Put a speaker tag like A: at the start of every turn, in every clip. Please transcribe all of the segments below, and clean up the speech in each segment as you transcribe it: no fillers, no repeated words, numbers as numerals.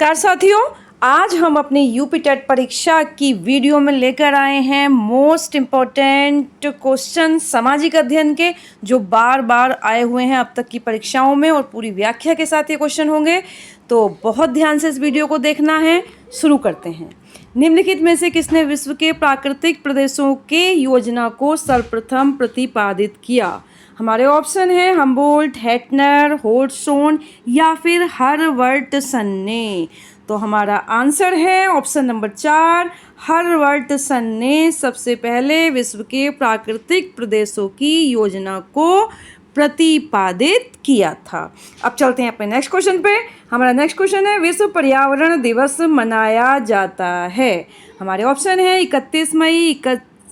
A: नमस्कार साथियों, आज हम अपनी यूपी टेट परीक्षा की वीडियो में लेकर आए हैं मोस्ट इम्पॉर्टेंट क्वेश्चन सामाजिक अध्ययन के, जो बार बार आए हुए हैं अब तक की परीक्षाओं में और पूरी व्याख्या के साथ ये क्वेश्चन होंगे। तो बहुत ध्यान से इस वीडियो को देखना है। शुरू करते हैं। निम्नलिखित में से किसने विश्व के प्राकृतिक प्रदेशों के योजना को सर्वप्रथम प्रतिपादित किया? हमारे ऑप्शन है हम्बोल्ट, हेटनर, होड्सोन या फिर हरवर्टसन ने। तो हमारा आंसर है ऑप्शन नंबर 4, हरवर्टसन ने सबसे पहले विश्व के प्राकृतिक प्रदेशों की योजना को प्रतिपादित किया था। अब चलते हैं अपने नेक्स्ट क्वेश्चन पे। हमारा नेक्स्ट क्वेश्चन है, विश्व पर्यावरण दिवस मनाया जाता है। हमारे ऑप्शन है 31 मई,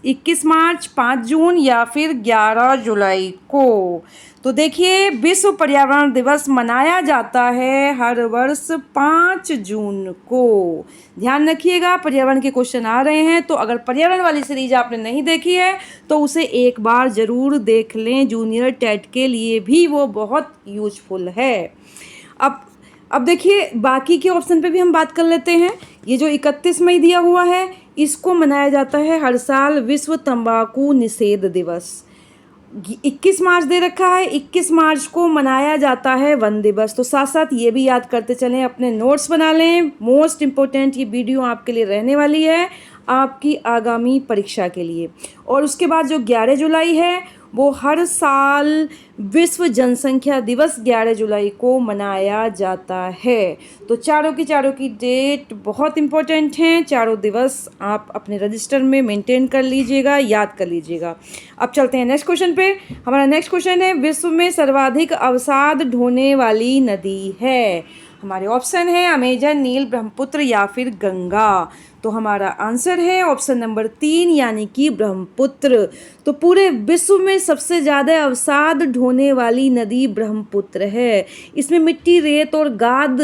A: 21 मार्च, 5 जून या फिर 11 जुलाई को। तो देखिए, विश्व पर्यावरण दिवस मनाया जाता है हर वर्ष 5 जून को। ध्यान रखिएगा, पर्यावरण के क्वेश्चन आ रहे हैं, तो अगर पर्यावरण वाली सीरीज आपने नहीं देखी है तो उसे एक बार ज़रूर देख लें। जूनियर टेट के लिए भी वो बहुत यूजफुल है। अब देखिए, बाकी के ऑप्शन पे भी हम बात कर लेते हैं। ये जो 31 मई दिया हुआ है, इसको मनाया जाता है हर साल विश्व तंबाकू निषेध दिवस। 21 मार्च दे रखा है, 21 मार्च को मनाया जाता है वन दिवस। तो साथ साथ ये भी याद करते चलें, अपने नोट्स बना लें। मोस्ट इम्पोर्टेंट ये वीडियो आपके लिए रहने वाली है, आपकी आगामी परीक्षा के लिए। और उसके बाद जो 11 जुलाई है, वो हर साल विश्व जनसंख्या दिवस 11 जुलाई को मनाया जाता है। तो चारों की डेट बहुत इम्पोर्टेंट हैं। चारों दिवस आप अपने रजिस्टर में मेंटेन कर लीजिएगा, याद कर लीजिएगा। अब चलते हैं नेक्स्ट क्वेश्चन पे। हमारा नेक्स्ट क्वेश्चन है, विश्व में सर्वाधिक अवसाद ढोने वाली नदी है। हमारे ऑप्शन है अमेजन, नील, ब्रह्मपुत्र या फिर गंगा। तो हमारा आंसर है ऑप्शन नंबर 3 यानी कि ब्रह्मपुत्र। तो पूरे विश्व में सबसे ज़्यादा अवसाद ढोने वाली नदी ब्रह्मपुत्र है। इसमें मिट्टी, रेत और गाद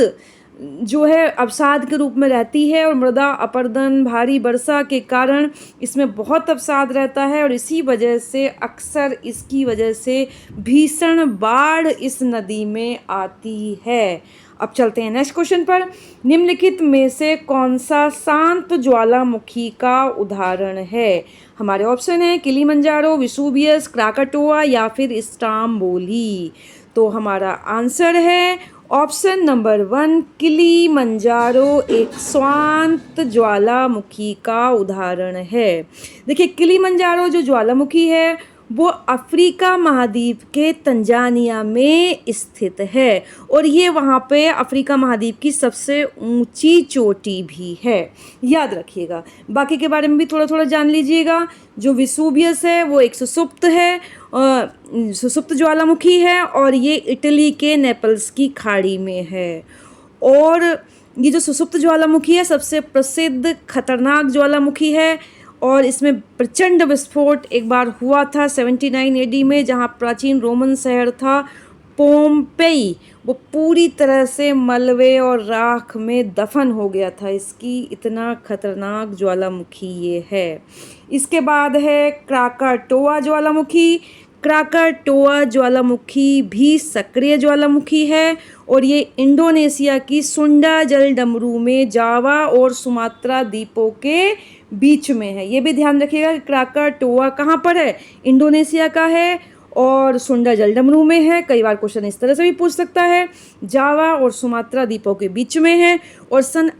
A: जो है अवसाद के रूप में रहती है, और मृदा अपरदन, भारी वर्षा के कारण इसमें बहुत अवसाद रहता है, और इसी वजह से अक्सर इसकी वजह से भीषण बाढ़ इस नदी में आती है। अब चलते हैं नेक्स्ट क्वेश्चन पर। निम्नलिखित में से कौन सा शांत ज्वालामुखी का उदाहरण है? हमारे ऑप्शन है किलिमंजारो, विसुवियस, क्राकाटोआ या फिर स्ट्रोम्बोली। तो हमारा आंसर है ऑप्शन नंबर 1, किलिमंजारो एक शांत ज्वालामुखी का उदाहरण है। देखिए, किलिमंजारो जो ज्वालामुखी है वो अफ्रीका महाद्वीप के तंजानिया में स्थित है, और ये वहाँ पे अफ्रीका महाद्वीप की सबसे ऊंची चोटी भी है। याद रखिएगा। बाकी के बारे में भी थोड़ा थोड़ा जान लीजिएगा। जो विसुवियस है वो एक सुसुप्त है, सुसुप्त ज्वालामुखी है, और ये इटली के नेपल्स की खाड़ी में है। और ये जो सुसुप्त ज्वालामुखी है सबसे प्रसिद्ध खतरनाक ज्वालामुखी है, और इसमें प्रचंड विस्फोट एक बार हुआ था 79 AD में, जहाँ प्राचीन रोमन शहर था पोम्पेई, वो पूरी तरह से मलबे और राख में दफन हो गया था। इसकी इतना खतरनाक ज्वालामुखी ये है। इसके बाद है क्राकाटोआ ज्वालामुखी। क्राकाटोआ ज्वालामुखी भी सक्रिय ज्वालामुखी है, और ये इंडोनेशिया की सुंडा जलडमरू में जावा और सुमात्रा द्वीपों के बीच में है। ये भी ध्यान रखिएगा कि क्राकाटोआ कहाँ पर है, इंडोनेशिया का है, और सुंडा जलडमरू में है। कई बार क्वेश्चन इस तरह से भी पूछ सकता है, जावा और सुमात्रा द्वीपों के बीच में है। और सन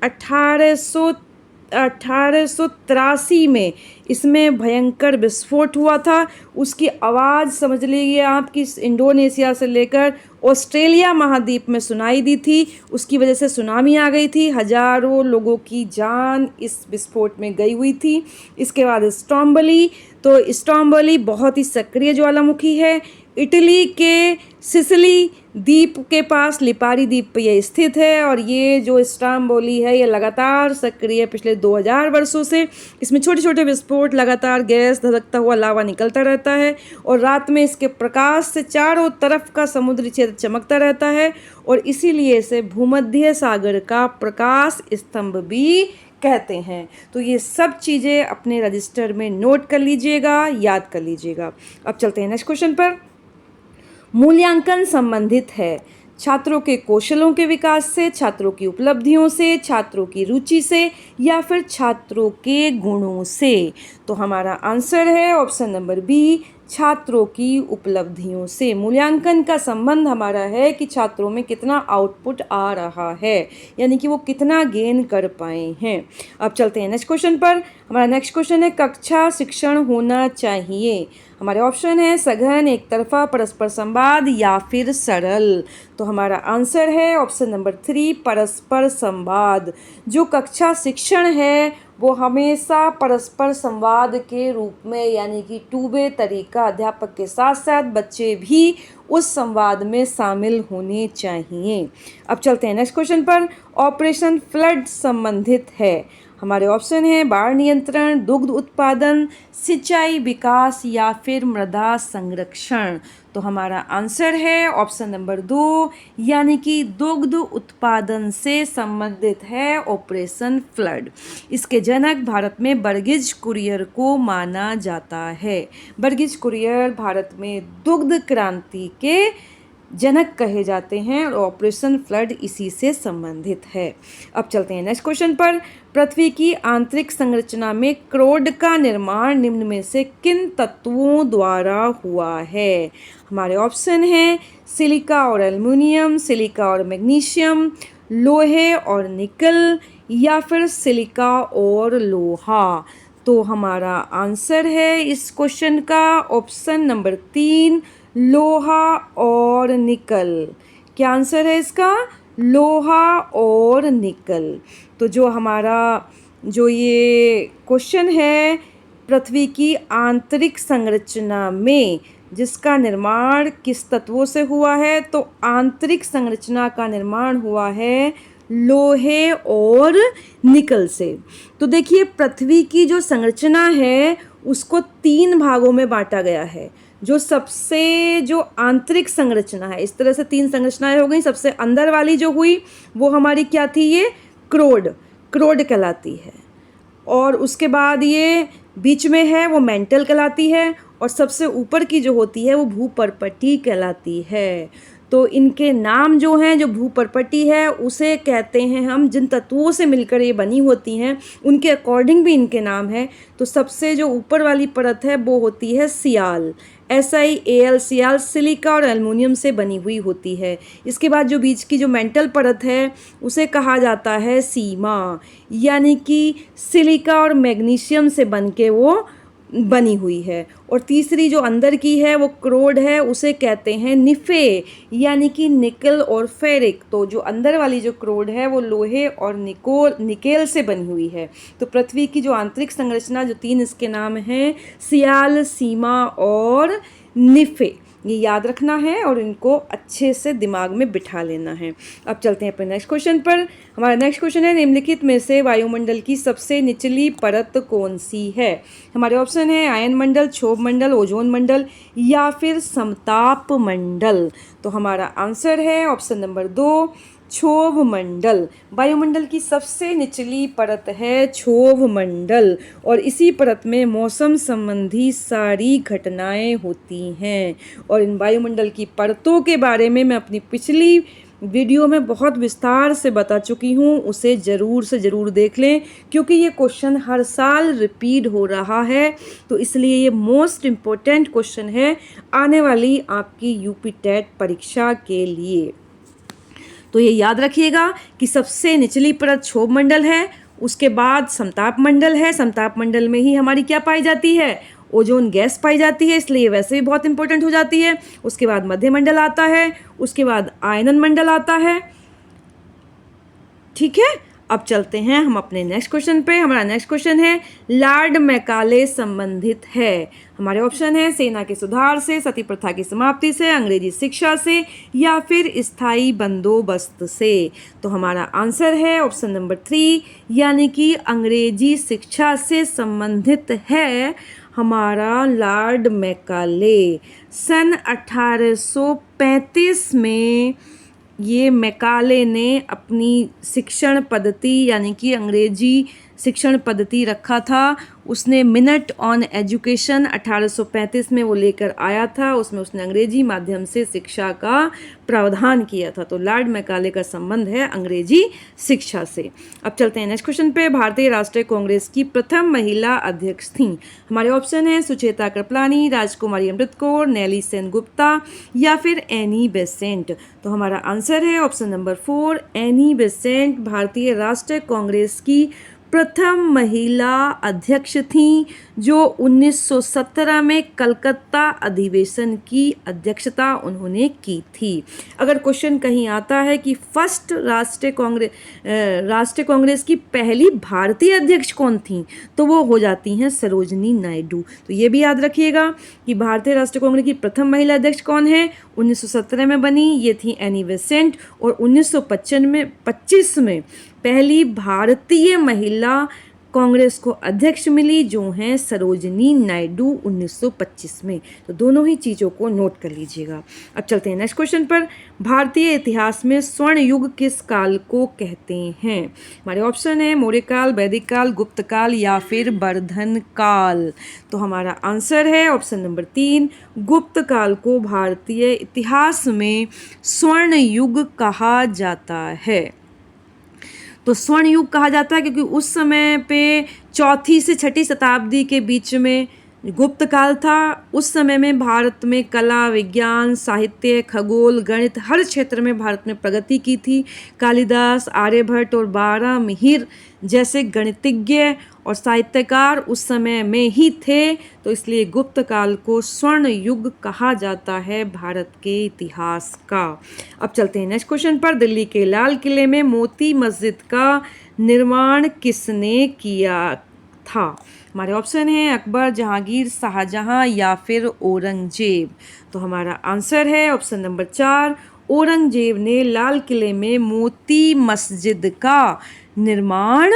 A: 1883 में इसमें भयंकर विस्फोट हुआ था। उसकी आवाज़ समझ लीजिए आप कि इंडोनेशिया से लेकर ऑस्ट्रेलिया महाद्वीप में सुनाई दी थी। उसकी वजह से सुनामी आ गई थी, हजारों लोगों की जान इस विस्फोट में गई हुई थी। इसके बाद स्ट्रोम्बोली। तो स्ट्रोम्बोली बहुत ही सक्रिय ज्वालामुखी है। इटली के सिसिली द्वीप के पास लिपारी द्वीप पर यह स्थित है, और ये जो स्ट्रोम्बोली है ये लगातार सक्रिय पिछले 2000 वर्षों से। इसमें छोटे छोटे विस्फोट, लगातार गैस, धधकता हुआ लावा निकलता रहता है, और रात में इसके प्रकाश से चारों तरफ का समुद्री क्षेत्र चमकता रहता है, और इसीलिए इसे भूमध्य सागर का प्रकाश स्तंभ भी कहते हैं। तो ये सब चीज़ें अपने रजिस्टर में नोट कर लीजिएगा, याद कर लीजिएगा। अब चलते हैं नेक्स्ट क्वेश्चन पर। मूल्यांकन संबंधित है। छात्रों के कौशलों के विकास से, छात्रों की उपलब्धियों से, छात्रों की रुचि से या फिर छात्रों के गुणों से? तो हमारा आंसर है ऑप्शन नंबर बी, छात्रों की उपलब्धियों से। मूल्यांकन का संबंध हमारा है कि छात्रों में कितना आउटपुट आ रहा है, यानी कि वो कितना गेन कर पाए हैं। अब चलते हैं नेक्स्ट क्वेश्चन पर। हमारा नेक्स्ट क्वेश्चन है, कक्षा शिक्षण होना चाहिए। हमारे ऑप्शन है सघन, एक तरफा, परस्पर संवाद या फिर सरल। तो हमारा आंसर है ऑप्शन नंबर 3, परस्पर संवाद। जो कक्षा शिक्षण है वो हमेशा परस्पर संवाद के रूप में, यानी कि टू वे तरीका, अध्यापक के साथ साथ बच्चे भी उस संवाद में शामिल होने चाहिए। अब चलते हैं नेक्स्ट क्वेश्चन पर। ऑपरेशन फ्लड संबंधित है। हमारे ऑप्शन है बाढ़ नियंत्रण, दुग्ध उत्पादन, सिंचाई विकास या फिर मृदा संरक्षण। तो हमारा आंसर है ऑप्शन नंबर 2, यानी कि दुग्ध उत्पादन से संबंधित है ऑपरेशन फ्लड। इसके जनक भारत में बर्गिज कुरियर को माना जाता है। बर्गिज कुरियर भारत में दुग्ध क्रांति के जनक कहे जाते हैं और ऑपरेशन फ्लड इसी से संबंधित है। अब चलते हैं नेक्स्ट क्वेश्चन पर। पृथ्वी की आंतरिक संरचना में क्रोड का निर्माण निम्न में से किन तत्वों द्वारा हुआ है? हमारे ऑप्शन हैं सिलिका और एल्युमिनियम, सिलिका और मैग्नीशियम, लोहे और निकल या फिर सिलिका और लोहा। तो हमारा आंसर है इस क्वेश्चन का ऑप्शन नंबर 3, लोहा और निकल। क्या आंसर है इसका? लोहा और निकल। तो जो ये क्वेश्चन है, पृथ्वी की आंतरिक संरचना में जिसका निर्माण किस तत्वों से हुआ है, तो आंतरिक संरचना का निर्माण हुआ है लोहे और निकल से। तो देखिए, पृथ्वी की जो संरचना है उसको 3 भागों में बांटा गया है। जो आंतरिक संरचना है, इस तरह से 3 संरचनाएं हो गई। सबसे अंदर वाली जो हुई वो हमारी क्या थी? ये क्रोड कहलाती है। और उसके बाद ये बीच में है वो मेंटल कहलाती है, और सबसे ऊपर की जो होती है वो भूपर्पटी कहलाती है। तो इनके नाम जो हैं, जो भूपर्पटी है उसे कहते हैं हम, जिन तत्वों से मिलकर ये बनी होती हैं उनके अकॉर्डिंग भी इनके नाम है। तो सबसे जो ऊपर वाली परत है वो होती है सियाल, SiAl, सियाल सिलिका और एल्युमिनियम से बनी हुई होती है। इसके बाद जो बीच की जो मेंटल परत है उसे कहा जाता है सीमा, यानी कि सिलिका और मैग्नीशियम से बन के वो बनी हुई है। और तीसरी जो अंदर की है वो क्रोड है, उसे कहते हैं निफे, यानी कि निकल और फेरिक। तो जो अंदर वाली जो क्रोड है वो लोहे और निकेल से बनी हुई है। तो पृथ्वी की जो आंतरिक संरचना, जो 3 इसके नाम हैं, सियाल, सीमा और निफे, ये याद रखना है और इनको अच्छे से दिमाग में बिठा लेना है। अब चलते हैं अपने नेक्स्ट क्वेश्चन पर। हमारा नेक्स्ट क्वेश्चन है, निम्नलिखित में से वायुमंडल की सबसे निचली परत कौन सी है? हमारे ऑप्शन है आयन मंडल, क्षोभ मंडल, ओजोन मंडल या फिर समताप मंडल। तो हमारा आंसर है ऑप्शन नंबर 2, क्षोभ मंडल। वायुमंडल की सबसे निचली परत है क्षोभ मंडल, और इसी परत में मौसम संबंधी सारी घटनाएं होती हैं। और इन वायुमंडल की परतों के बारे में मैं अपनी पिछली वीडियो में बहुत विस्तार से बता चुकी हूँ, उसे ज़रूर से ज़रूर देख लें, क्योंकि ये क्वेश्चन हर साल रिपीट हो रहा है। तो इसलिए ये मोस्ट इम्पोर्टेंट क्वेश्चन है आने वाली आपकी यूपी टेट परीक्षा के लिए। तो ये याद रखिएगा कि सबसे निचली परत क्षोभ मंडल है, उसके बाद समताप मंडल है। समताप मंडल में ही हमारी क्या पाई जाती है? ओजोन गैस पाई जाती है, इसलिए वैसे भी बहुत इंपॉर्टेंट हो जाती है। उसके बाद मध्य मंडल आता है, उसके बाद आयनन मंडल आता है। ठीक है, अब चलते हैं हम अपने नेक्स्ट क्वेश्चन पे। हमारा नेक्स्ट क्वेश्चन है, लॉर्ड मैकाले संबंधित है। हमारे ऑप्शन है सेना के सुधार से, सती प्रथा की समाप्ति से, अंग्रेजी शिक्षा से या फिर स्थायी बंदोबस्त से। तो हमारा आंसर है ऑप्शन नंबर 3, यानी कि अंग्रेजी शिक्षा से संबंधित है हमारा लॉर्ड मैकाले। सन 1835 में ये मैकाले ने अपनी शिक्षण पद्धति, यानी कि अंग्रेजी शिक्षण पद्धति रखा था, उसने मिनट ऑन एजुकेशन 1835 में वो लेकर आया था। उसमें उसने अंग्रेजी माध्यम से शिक्षा का प्रावधान किया था। तो लॉर्ड मैकाले का संबंध है अंग्रेजी शिक्षा से। अब चलते हैं नेक्स्ट क्वेश्चन पे। भारतीय राष्ट्रीय कांग्रेस की प्रथम महिला अध्यक्ष थी। हमारे ऑप्शन है सुचेता कृपलानी, राजकुमारी अमृत कौर, नेली सेन गुप्ता या फिर एनी बेसेंट। तो हमारा आंसर है ऑप्शन नंबर 4 एनी बेसेंट भारतीय राष्ट्रीय कांग्रेस की प्रथम महिला अध्यक्ष थीं, जो 1917 में कलकत्ता अधिवेशन की अध्यक्षता उन्होंने की थी। अगर क्वेश्चन कहीं आता है कि फर्स्ट राष्ट्रीय कांग्रेस की पहली भारतीय अध्यक्ष कौन थी, तो वो हो जाती हैं सरोजनी नायडू। तो ये भी याद रखिएगा कि भारतीय राष्ट्रीय कांग्रेस की प्रथम महिला अध्यक्ष कौन है, 1917 में बनी, ये थी एनी बेसेंट। और 1925 में पहली भारतीय महिला कांग्रेस को अध्यक्ष मिली, जो हैं सरोजनी नायडू 1925 में। तो दोनों ही चीज़ों को नोट कर लीजिएगा। अब चलते हैं नेक्स्ट क्वेश्चन पर। भारतीय इतिहास में स्वर्ण युग किस काल को कहते हैं? हमारे ऑप्शन है मौर्य काल, वैदिक काल, गुप्त काल या फिर वर्धन काल। तो हमारा आंसर है ऑप्शन नंबर 3 गुप्त काल को भारतीय इतिहास में स्वर्ण युग कहा जाता है। तो स्वर्ण युग कहा जाता है क्योंकि उस समय पे 4वीं से 6वीं शताब्दी के बीच में गुप्त काल था। उस समय में भारत में कला, विज्ञान, साहित्य, खगोल, गणित हर क्षेत्र में भारत ने प्रगति की थी। कालिदास, आर्यभट्ट और बारहमिहिर जैसे गणितज्ञ और साहित्यकार उस समय में ही थे। तो इसलिए गुप्त काल को स्वर्ण युग कहा जाता है भारत के इतिहास का। अब चलते हैं नेक्स्ट क्वेश्चन पर। दिल्ली के लाल किले में मोती मस्जिद का निर्माण किसने किया था? हमारे ऑप्शन हैं अकबर, जहांगीर, शाहजहां या फिर औरंगजेब। तो हमारा आंसर है ऑप्शन नंबर 4 औरंगजेब ने लाल किले में मोती मस्जिद का निर्माण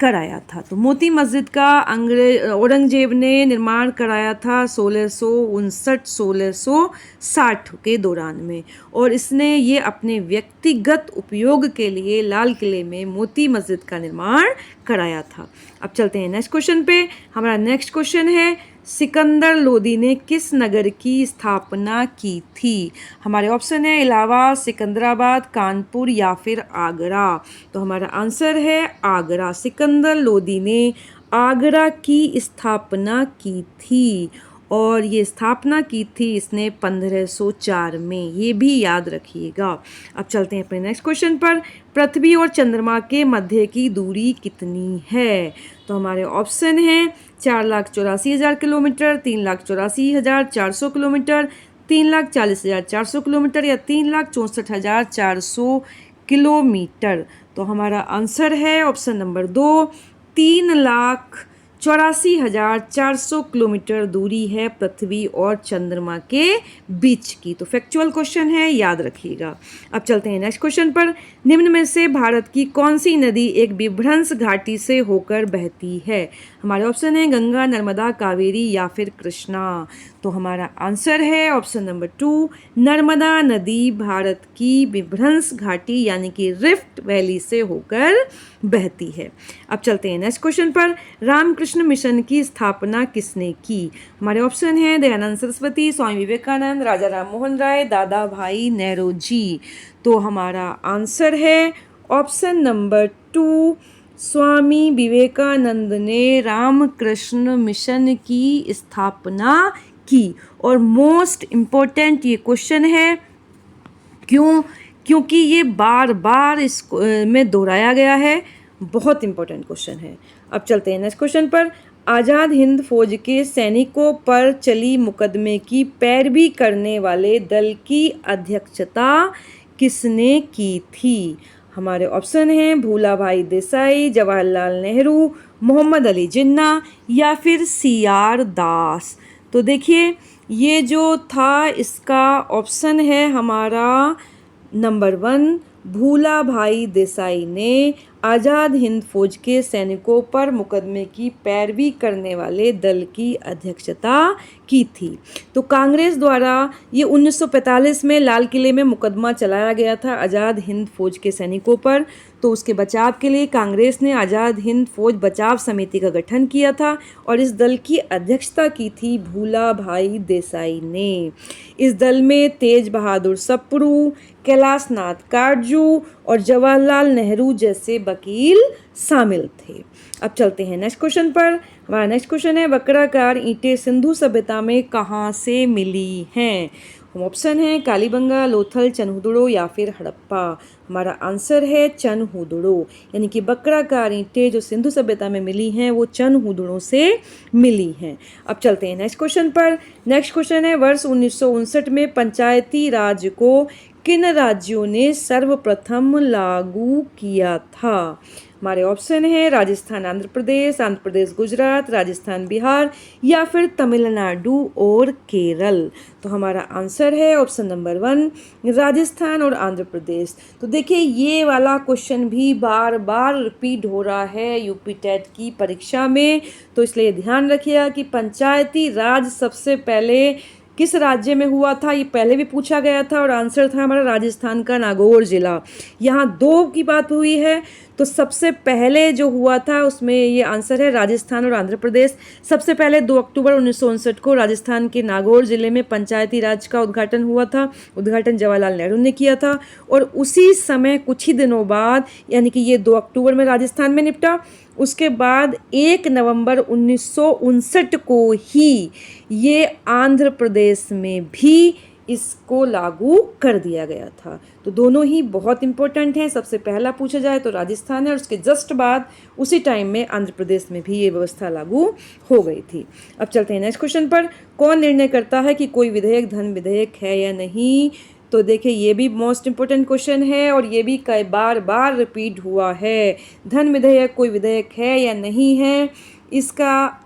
A: कराया था। तो मोती मस्जिद का औरंगजेब ने निर्माण कराया था 1659-1660 के दौरान में, और इसने ये अपने व्यक्तिगत उपयोग के लिए लाल किले में मोती मस्जिद का निर्माण कराया था। अब चलते हैं नेक्स्ट क्वेश्चन पे। हमारा नेक्स्ट क्वेश्चन है सिकंदर लोदी ने किस नगर की स्थापना की थी? हमारे ऑप्शन है इलाहाबाद, सिकंदराबाद, कानपुर या फिर आगरा। तो हमारा आंसर है आगरा। सिकंदर लोदी ने आगरा की स्थापना की थी, और ये स्थापना की थी इसने 1504 में। ये भी याद रखिएगा। अब चलते हैं अपने नेक्स्ट क्वेश्चन पर। पृथ्वी और चंद्रमा के मध्य की दूरी कितनी है? तो हमारे ऑप्शन हैं 4,84,000 किलोमीटर, 3,84,400 किलोमीटर, 3,40,400 किलोमीटर या 3,64,400 किलोमीटर। तो हमारा आंसर है ऑप्शन नंबर 2 3,84,400 किलोमीटर दूरी है पृथ्वी और चंद्रमा के बीच की। तो फैक्चुअल क्वेश्चन है, याद रखिएगा। अब चलते हैं नेक्स्ट क्वेश्चन पर। निम्न में से भारत की कौन सी नदी एक विभ्रंश घाटी से होकर बहती है? हमारे ऑप्शन है गंगा, नर्मदा, कावेरी या फिर कृष्णा। तो हमारा आंसर है ऑप्शन नंबर 2 नर्मदा नदी भारत की विभ्रंश घाटी यानी कि रिफ्ट वैली से होकर बहती है। अब चलते हैं नेक्स्ट क्वेश्चन पर। रामकृष्ण मिशन की स्थापना किसने की? हमारे ऑप्शन हैं दयानंद सरस्वती, स्वामी विवेकानंद, राजा राम मोहन राय, दादा भाई नेहरू जी। तो हमारा आंसर है ऑप्शन नंबर 2 स्वामी विवेकानंद ने रामकृष्ण मिशन की स्थापना की। और मोस्ट इम्पोर्टेंट ये क्वेश्चन है, क्योंकि ये बार बार इस में दोहराया गया है। बहुत इंपॉर्टेंट क्वेश्चन है। अब चलते हैं नेक्स्ट क्वेश्चन पर। आज़ाद हिंद फौज के सैनिकों पर चली मुकदमे की पैरवी करने वाले दल की अध्यक्षता किसने की थी? हमारे ऑप्शन हैं भूलाभाई देसाई, जवाहरलाल नेहरू, मोहम्मद अली जिन्ना या फिर CR दास। तो देखिए ये जो था इसका ऑप्शन है हमारा नंबर 1 भूलाभाई देसाई ने आज़ाद हिंद फौज के सैनिकों पर मुकदमे की पैरवी करने वाले दल की अध्यक्षता की थी। तो कांग्रेस द्वारा ये 1945 में लाल किले में मुकदमा चलाया गया था आज़ाद हिंद फौज के सैनिकों पर। तो उसके बचाव के लिए कांग्रेस ने आज़ाद हिंद फौज बचाव समिति का गठन किया था और इस दल की अध्यक्षता की थी भूला भाई देसाई ने। इस दल में तेज बहादुर सप्रू, कैलाश नाथ काटजू और जवाहरलाल नेहरू जैसे वकील शामिल थे। अब चलते हैं नेक्स्ट क्वेश्चन पर। हमारा नेक्स्ट क्वेश्चन है वक्राकार ईंटें सिंधु सभ्यता में कहाँ से मिली हैं? ऑप्शन है कालीबंगा, लोथल, चनहुदड़ो या फिर हड़प्पा। हमारा आंसर है चनहुदड़ो, यानी कि वक्राकार ईंटें जो सिंधु सभ्यता में मिली हैं वो चनहुदड़ो से मिली हैं। अब चलते हैं नेक्स्ट क्वेश्चन पर। नेक्स्ट क्वेश्चन है वर्ष 1959 में पंचायती राज को किन राज्यों ने सर्वप्रथम लागू किया था? हमारे ऑप्शन है राजस्थान आंध्र प्रदेश गुजरात, राजस्थान बिहार या फिर तमिलनाडु और केरल। तो हमारा आंसर है ऑप्शन नंबर 1 राजस्थान और आंध्र प्रदेश। तो देखिए ये वाला क्वेश्चन भी बार बार रिपीट हो रहा है यूपी टेट की परीक्षा में, तो इसलिए ध्यान रखिएगा कि पंचायती राज सबसे पहले किस राज्य में हुआ था, ये पहले भी पूछा गया था और आंसर था हमारा राजस्थान का नागौर जिला। यहाँ 2 की बात हुई है, तो सबसे पहले जो हुआ था उसमें ये आंसर है राजस्थान और आंध्र प्रदेश। सबसे पहले 2 अक्टूबर 1959 को राजस्थान के नागौर जिले में पंचायती राज का उद्घाटन हुआ था। उद्घाटन जवाहरलाल नेहरू ने किया था और उसी समय कुछ ही दिनों बाद, यानी कि ये 2 अक्टूबर में राजस्थान में निपटा, उसके बाद 1 नवंबर 1959 को ही ये आंध्र प्रदेश में भी इसको लागू कर दिया गया था। तो दोनों ही बहुत इंपॉर्टेंट हैं। सबसे पहला पूछा जाए तो राजस्थान है और उसके जस्ट बाद उसी टाइम में आंध्र प्रदेश में भी ये व्यवस्था लागू हो गई थी। अब चलते हैं नेक्स्ट क्वेश्चन पर। कौन निर्णय करता है कि कोई विधेयक धन विधेयक है या नहीं? तो देखिए ये भी मोस्ट इम्पोर्टेंट क्वेश्चन है और ये भी कई बार रिपीट हुआ है। धन विधेयक कोई विधेयक है या नहीं है, इसका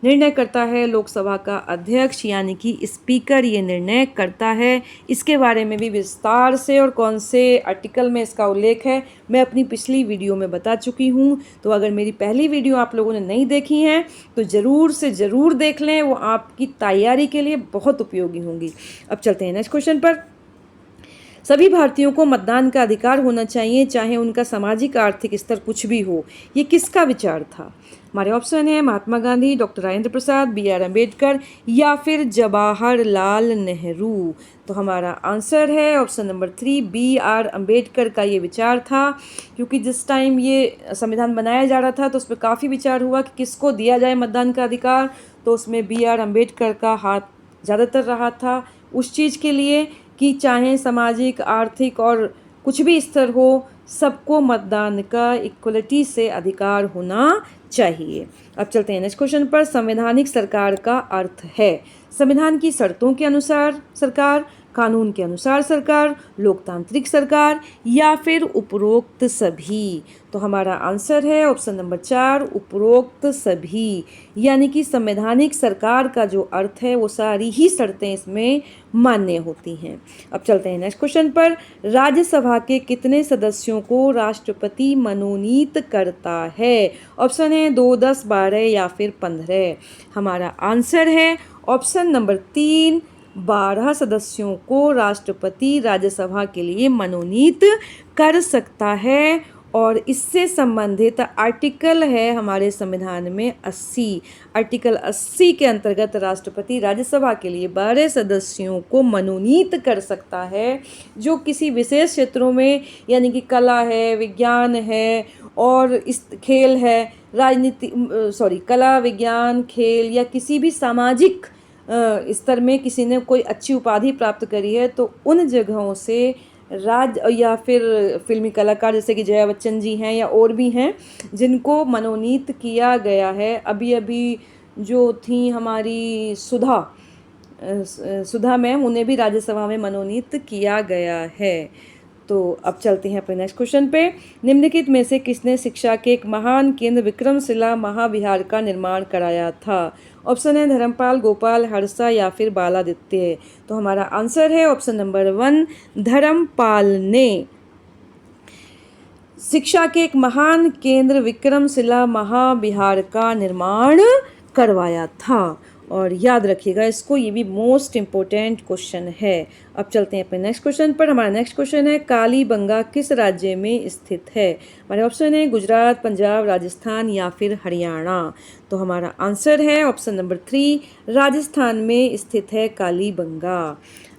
A: निर्णय करता है लोकसभा का अध्यक्ष, यानी कि स्पीकर ये निर्णय करता है। इसके बारे में भी विस्तार से और कौन से आर्टिकल में इसका उल्लेख है मैं अपनी पिछली वीडियो में बता चुकी हूँ। तो अगर मेरी पहली वीडियो आप लोगों ने नहीं देखी है तो ज़रूर से ज़रूर देख लें, वो आपकी तैयारी के लिए बहुत उपयोगी होंगी। अब चलते हैं नेक्स्ट क्वेश्चन पर। सभी भारतीयों को मतदान का अधिकार होना चाहिए, चाहे उनका सामाजिक आर्थिक स्तर कुछ भी हो, ये किसका विचार था? हमारे ऑप्शन है महात्मा गांधी, डॉक्टर राजेंद्र प्रसाद, B.R. अम्बेडकर या फिर जवाहरलाल नेहरू। तो हमारा आंसर है ऑप्शन नंबर 3 B.R. अम्बेडकर का ये विचार था, क्योंकि जिस टाइम ये संविधान बनाया जा रहा था तो उसमें काफ़ी विचार हुआ कि किसको दिया जाए मतदान का अधिकार, तो उसमें B.R. अम्बेडकर का हाथ ज़्यादातर रहा था उस चीज़ के लिए कि चाहे सामाजिक आर्थिक और कुछ भी स्तर हो, सबको मतदान का इक्वलिटी से अधिकार होना चाहिए। अब चलते हैं नेक्स्ट क्वेश्चन पर। संवैधानिक सरकार का अर्थ है संविधान की शर्तों के अनुसार सरकार, कानून के अनुसार सरकार, लोकतांत्रिक सरकार या फिर उपरोक्त सभी। तो हमारा आंसर है ऑप्शन नंबर 4 उपरोक्त सभी, यानी कि संवैधानिक सरकार का जो अर्थ है वो सारी ही शर्तें इसमें मान्य होती हैं। अब चलते हैं नेक्स्ट क्वेश्चन पर। राज्यसभा के कितने सदस्यों को राष्ट्रपति मनोनीत करता है? ऑप्शन है 2, 10, 12 या फिर 15। हमारा आंसर है ऑप्शन नंबर 3 12 सदस्यों को राष्ट्रपति राज्यसभा के लिए मनोनीत कर सकता है। और इससे संबंधित आर्टिकल है हमारे संविधान में 80। आर्टिकल 80 के अंतर्गत राष्ट्रपति राज्यसभा के लिए 12 सदस्यों को मनोनीत कर सकता है, जो किसी विशेष क्षेत्रों में, यानी कि कला है, विज्ञान है और इस खेल है, कला, विज्ञान, खेल या किसी भी सामाजिक स्तर में किसी ने कोई अच्छी उपाधि प्राप्त करी है, तो उन जगहों से या फिर फिल्मी कलाकार जैसे कि जया बच्चन जी हैं या और भी हैं जिनको मनोनीत किया गया है। अभी जो थी हमारी सुधा मैम, उन्हें भी राज्यसभा में मनोनीत किया गया है। तो अब चलते हैं अपने नेक्स्ट क्वेश्चन पे। निम्नलिखित में से किसने शिक्षा के एक महान केंद्र विक्रमशिला महाविहार का निर्माण कराया था? ऑप्शन है धर्मपाल, गोपाल, हर्षा या फिर बालादित्य। तो हमारा आंसर है ऑप्शन नंबर 1 धर्मपाल ने शिक्षा के एक महान केंद्र विक्रमशिला महाविहार का निर्माण करवाया था। और याद रखिएगा इसको, ये भी मोस्ट इम्पोर्टेंट क्वेश्चन है। अब चलते हैं अपने नेक्स्ट क्वेश्चन पर। हमारा नेक्स्ट क्वेश्चन है कालीबंगा किस राज्य में स्थित है? हमारे ऑप्शन है गुजरात, पंजाब, राजस्थान या फिर हरियाणा। तो हमारा आंसर है ऑप्शन नंबर 3, राजस्थान में स्थित है कालीबंगा।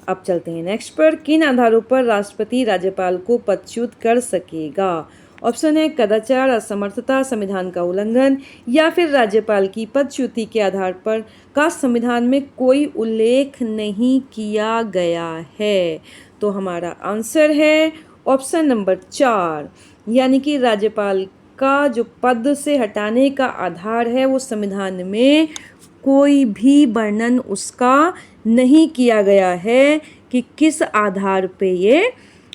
A: अब चलते हैं नेक्स्ट पर। किन आधारों पर राष्ट्रपति राज्यपाल को पदच्युत कर सकेगा? ऑप्शन है कदाचार, असमर्थता, संविधान का उल्लंघन या फिर राज्यपाल की पदच्युति के आधार पर का संविधान में कोई उल्लेख नहीं किया गया है। तो हमारा आंसर है ऑप्शन नंबर 4, यानी कि राज्यपाल का जो पद से हटाने का आधार है वो संविधान में कोई भी वर्णन उसका नहीं किया गया है कि किस आधार पे ये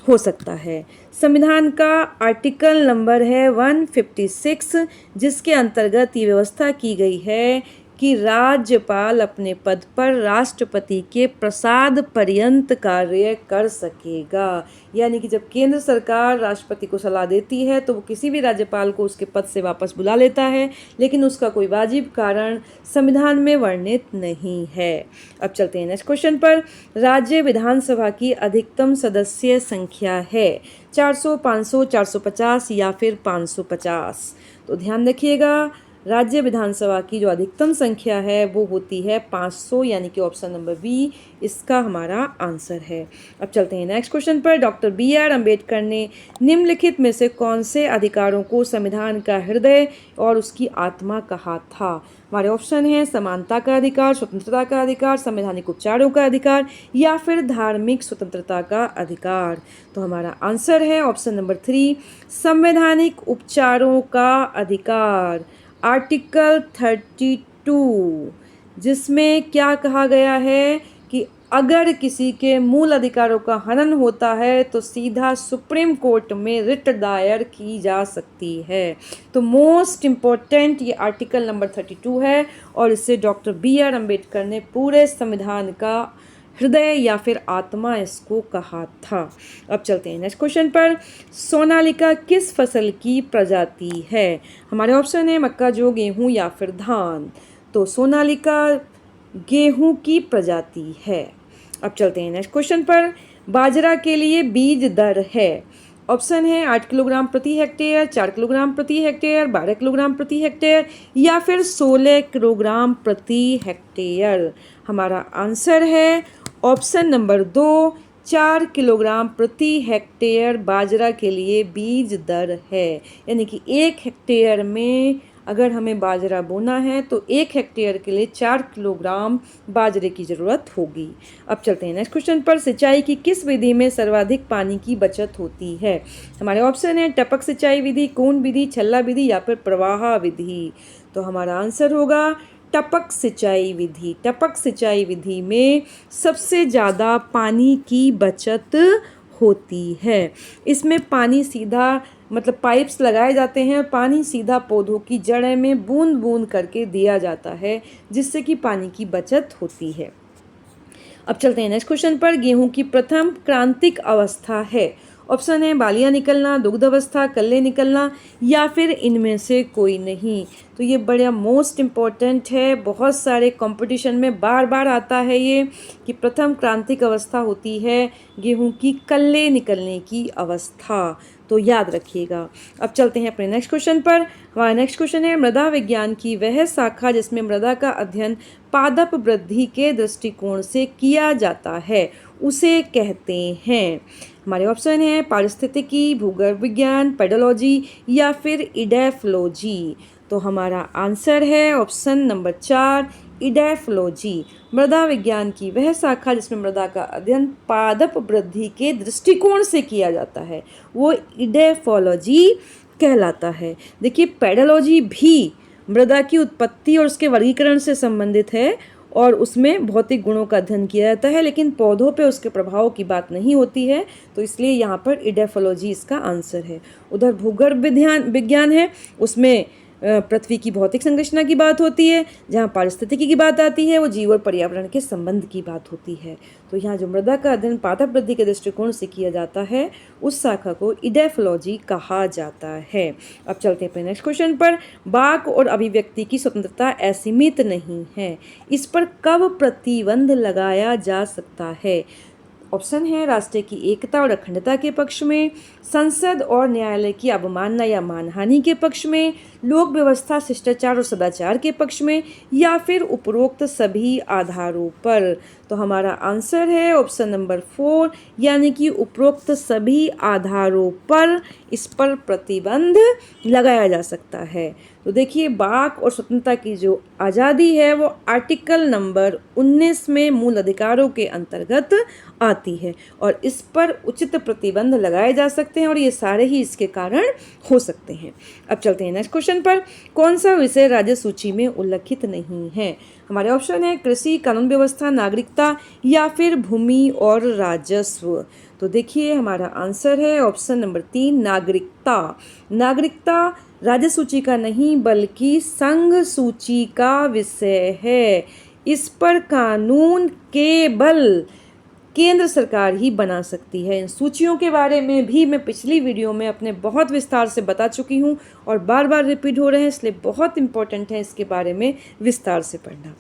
A: हो सकता है। संविधान का आर्टिकल नंबर है 156, जिसके अंतर्गत ये व्यवस्था की गई है कि राज्यपाल अपने पद पर राष्ट्रपति के प्रसाद पर्यंत कार्य कर सकेगा। यानी कि जब केंद्र सरकार राष्ट्रपति को सलाह देती है तो वो किसी भी राज्यपाल को उसके पद से वापस बुला लेता है, लेकिन उसका कोई वाजिब कारण संविधान में वर्णित नहीं है। अब चलते हैं नेक्स्ट क्वेश्चन पर। राज्य विधानसभा की अधिकतम सदस्य संख्या है 400, 500, 450 या फिर 550। तो ध्यान रखिएगा, राज्य विधानसभा की जो अधिकतम संख्या है वो होती है 500, यानी कि ऑप्शन नंबर बी इसका हमारा आंसर है। अब चलते हैं नेक्स्ट क्वेश्चन पर। डॉक्टर BR अम्बेडकर ने निम्नलिखित में से कौन से अधिकारों को संविधान का हृदय और उसकी आत्मा कहा था? हमारे ऑप्शन हैं समानता का अधिकार, स्वतंत्रता का अधिकार, संवैधानिक उपचारों का अधिकार या फिर धार्मिक स्वतंत्रता का अधिकार। तो हमारा आंसर है ऑप्शन नंबर 3, संवैधानिक उपचारों का अधिकार। आर्टिकल 32, जिसमें क्या कहा गया है कि अगर किसी के मूल अधिकारों का हनन होता है तो सीधा सुप्रीम कोर्ट में रिट दायर की जा सकती है। तो मोस्ट इम्पोर्टेंट ये आर्टिकल नंबर 32 है और इससे डॉक्टर BR अम्बेडकर ने पूरे संविधान का हृदय या फिर आत्मा इसको कहा था। अब चलते हैं नेक्स्ट क्वेश्चन पर। सोनालिका किस फसल की प्रजाति है? हमारे ऑप्शन है मक्का, जौ, गेहूं या फिर धान। तो सोनालिका गेहूं की प्रजाति है। अब चलते हैं नेक्स्ट क्वेश्चन पर। बाजरा के लिए बीज दर है, ऑप्शन है 8 किलोग्राम प्रति हेक्टेयर, 4 किलोग्राम प्रति हेक्टेयर, 12 किलोग्राम प्रति हेक्टेयर या फिर 16 किलोग्राम प्रति हेक्टेयर। हमारा आंसर है ऑप्शन नंबर 2, 4 किलोग्राम प्रति हेक्टेयर बाजरा के लिए बीज दर है। यानी कि 1 हेक्टेयर में अगर हमें बाजरा बोना है तो 1 हेक्टेयर के लिए 4 किलोग्राम बाजरे की ज़रूरत होगी। अब चलते हैं नेक्स्ट क्वेश्चन पर। सिंचाई की किस विधि में सर्वाधिक पानी की बचत होती है? हमारे ऑप्शन है टपक सिंचाई विधि, कून विधि, छल्ला विधि या फिर प्रवाह विधि। तो हमारा आंसर होगा टपक सिंचाई विधि। टपक सिंचाई विधि में सबसे ज़्यादा पानी की बचत होती है। इसमें पानी सीधा मतलब पाइप्स लगाए जाते हैं और पानी सीधा पौधों की जड़ें में बूंद बूंद करके दिया जाता है, जिससे कि पानी की बचत होती है। अब चलते हैं नेक्स्ट क्वेश्चन पर। गेहूं की प्रथम क्रांतिक अवस्था है, ऑप्शन है बालियाँ निकलना, दुग्ध अवस्था, कल्ले निकलना या फिर इनमें से कोई नहीं। तो ये बड़ा मोस्ट इम्पॉर्टेंट है, बहुत सारे कंपटीशन में बार बार आता है ये कि प्रथम क्रांतिक अवस्था होती है गेहूं की कल्ले निकलने की अवस्था। तो याद रखिएगा। अब चलते हैं अपने नेक्स्ट क्वेश्चन पर। हमारा नेक्स्ट क्वेश्चन है मृदा विज्ञान की वह शाखा जिसमें मृदा का अध्ययन पादप वृद्धि के दृष्टिकोण से किया जाता है उसे कहते हैं। हमारे ऑप्शन है पारिस्थितिकी, भूगर्भ विज्ञान, पेडोलॉजी या फिर इडेफोलॉजी। तो हमारा आंसर है ऑप्शन नंबर 4, इडेफोलॉजी। मृदा विज्ञान की वह शाखा जिसमें मृदा का अध्ययन पादप वृद्धि के दृष्टिकोण से किया जाता है वो इडेफोलॉजी कहलाता है। देखिए पेडोलॉजी भी मृदा की उत्पत्ति और उसके वर्गीकरण से संबंधित है और उसमें भौतिक गुणों का अध्ययन किया जाता है, लेकिन पौधों पे उसके प्रभाव की बात नहीं होती है, तो इसलिए यहाँ पर इडेफोलॉजी इसका आंसर है। उधर भूगर्भ विज्ञान है, उसमें पृथ्वी की भौतिक संरचना की बात होती है। जहाँ पारिस्थितिकी की बात आती है वो जीव और पर्यावरण के संबंध की बात होती है। तो यहाँ जो मृदा का अध्ययन पादप वृद्धि के दृष्टिकोण से किया जाता है उस शाखा को इडेफोलॉजी कहा जाता है। अब चलते हैं अपने नेक्स्ट क्वेश्चन पर। वाक और अभिव्यक्ति की स्वतंत्रता असीमित नहीं है, इस पर कब प्रतिबंध लगाया जा सकता है? ऑप्शन है राष्ट्र की एकता और अखंडता के पक्ष में, संसद और न्यायालय की अवमानना या मानहानि के पक्ष में, लोक व्यवस्था शिष्टाचार और सदाचार के पक्ष में, या फिर उपरोक्त सभी आधारों पर। तो हमारा आंसर है ऑप्शन नंबर 4 यानी कि उपरोक्त सभी आधारों पर इस पर प्रतिबंध लगाया जा सकता है। तो देखिए वाक और स्वतंत्रता की जो आज़ादी है वो आर्टिकल नंबर 19 में मूल अधिकारों के अंतर्गत आती है और इस पर उचित प्रतिबंध लगाए जा सकते हैं और ये सारे ही इसके कारण हो सकते हैं। अब चलते हैं नेक्स्ट क्वेश्चन पर। कौन सा विषय राज्य सूची में उल्लिखित नहीं है? हमारे ऑप्शन है कृषि, कानून व्यवस्था, नागरिकता या फिर भूमि और राजस्व। तो देखिए हमारा आंसर है ऑप्शन नंबर 3 नागरिकता। नागरिकता राज्य सूची का नहीं बल्कि संघ सूची का विषय है। इस पर कानून केवल केंद्र सरकार ही बना सकती है। इन सूचियों के बारे में भी मैं पिछली वीडियो में अपने बहुत विस्तार से बता चुकी हूँ और बार बार रिपीट हो रहे हैं, इसलिए बहुत इंपॉर्टेंट है इसके बारे में विस्तार से पढ़ना।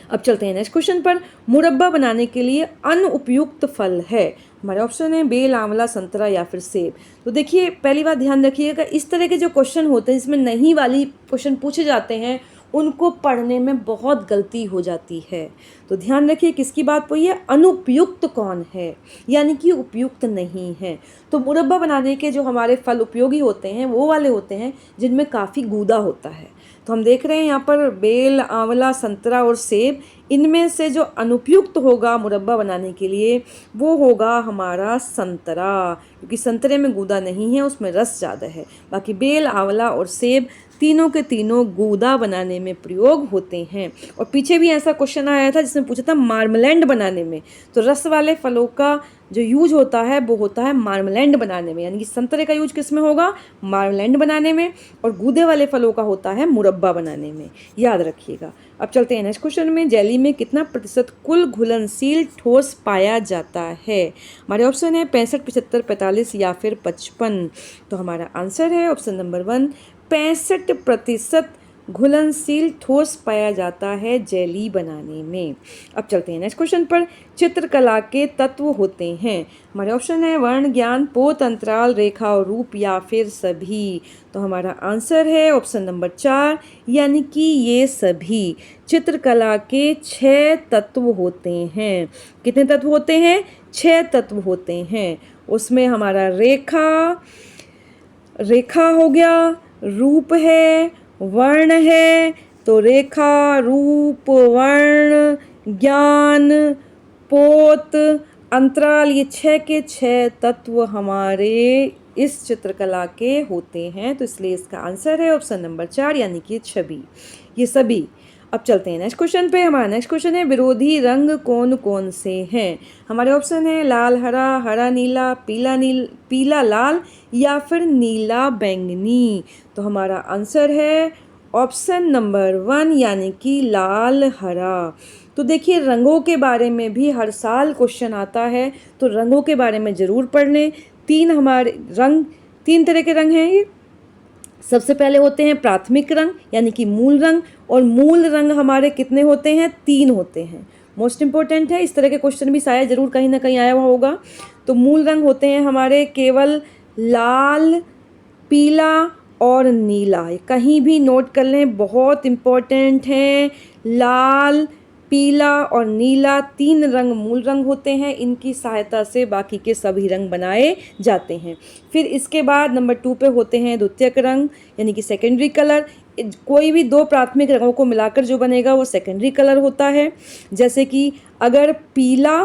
A: अब चलते हैं नेक्स्ट क्वेश्चन पर। मुरब्बा बनाने के लिए अनुपयुक्त फल है? हमारे ऑप्शन है बेल, आंवला, संतरा या फिर सेब। तो देखिए पहली बात ध्यान रखिएगा, इस तरह के जो क्वेश्चन होते हैं इसमें नहीं वाली क्वेश्चन पूछे जाते हैं उनको पढ़ने में बहुत गलती हो जाती है। तो ध्यान रखिए किसकी बात हुई है, अनुपयुक्त कौन है, यानी कि उपयुक्त नहीं है। तो मुरब्बा बनाने के जो हमारे फल उपयोगी होते हैं वो वाले होते हैं जिनमें काफ़ी गूदा होता है। तो हम देख रहे हैं यहाँ पर बेल, आंवला, संतरा और सेब, इनमें से जो अनुपयुक्त होगा मुरब्बा बनाने के लिए वो होगा हमारा संतरा, क्योंकि संतरे में गूदा नहीं है, उसमें रस ज़्यादा है। बाकी बेल, आंवला और सेब तीनों के तीनों गूदा बनाने में प्रयोग होते हैं। और पीछे भी ऐसा क्वेश्चन आया था जिसमें पूछा था मार्मलैंड बनाने में। तो रस वाले फलों का जो यूज होता है वो होता है मार्मलैंड बनाने में, यानी कि संतरे का यूज किस में होगा, मार्मलैंड बनाने में, और गूदे वाले फलों का होता है मुरब्बा बनाने में, याद रखिएगा। अब चलते हैं नेक्स्ट क्वेश्चन में। जेली में कितना प्रतिशत कुल घुलनशील ठोस पाया जाता है? हमारे ऑप्शन है 65, 75, 45 या फिर 55। तो हमारा आंसर है ऑप्शन नंबर 1 65% घुलनशील ठोस पाया जाता है जेली बनाने में। अब चलते हैं नेक्स्ट क्वेश्चन पर। चित्रकला के तत्व होते हैं? हमारे ऑप्शन है वर्ण, ज्ञान, पोत, अंतराल, रेखा और रूप या फिर सभी। तो हमारा आंसर है ऑप्शन नंबर 4 यानी कि ये सभी। चित्रकला के 6 तत्व होते हैं। कितने तत्व होते हैं? 6 तत्व होते हैं। उसमें हमारा रेखा हो गया, रूप है, वर्ण है, तो रेखा, रूप, वर्ण, ज्ञान, पोत, अंतराल, ये 6 के 6 तत्व हमारे इस चित्रकला के होते हैं। तो इसलिए इसका आंसर है ऑप्शन नंबर 4 यानी कि छवि, ये सभी। अब चलते हैं नेक्स्ट क्वेश्चन पे। हमारा नेक्स्ट क्वेश्चन है विरोधी रंग कौन कौन से हैं? हमारे ऑप्शन है लाल हरा, हरा नीला, पीला लाल या फिर नीला बैंगनी। तो हमारा आंसर है ऑप्शन नंबर 1 यानी कि लाल हरा। तो देखिए रंगों के बारे में भी हर साल क्वेश्चन आता है, तो रंगों के बारे में ज़रूर पढ़ लें। तीन तरह के रंग हैं ये। सबसे पहले होते हैं प्राथमिक रंग यानी कि मूल रंग, और मूल रंग हमारे कितने होते हैं? 3 होते हैं। मोस्ट इंपॉर्टेंट है, इस तरह के क्वेश्चन भी शायद जरूर कहीं ना कहीं आया हुआ होगा। तो मूल रंग होते हैं हमारे केवल लाल, पीला और नीला। कहीं भी नोट कर लें, बहुत इंपॉर्टेंट हैं। लाल, पीला और नीला 3 रंग मूल रंग होते हैं, इनकी सहायता से बाकी के सभी रंग बनाए जाते हैं। फिर इसके बाद नंबर 2 पे होते हैं द्वितीयक रंग यानी कि सेकेंडरी कलर। कोई भी 2 प्राथमिक रंगों को मिलाकर जो बनेगा वो सेकेंडरी कलर होता है। जैसे कि अगर पीला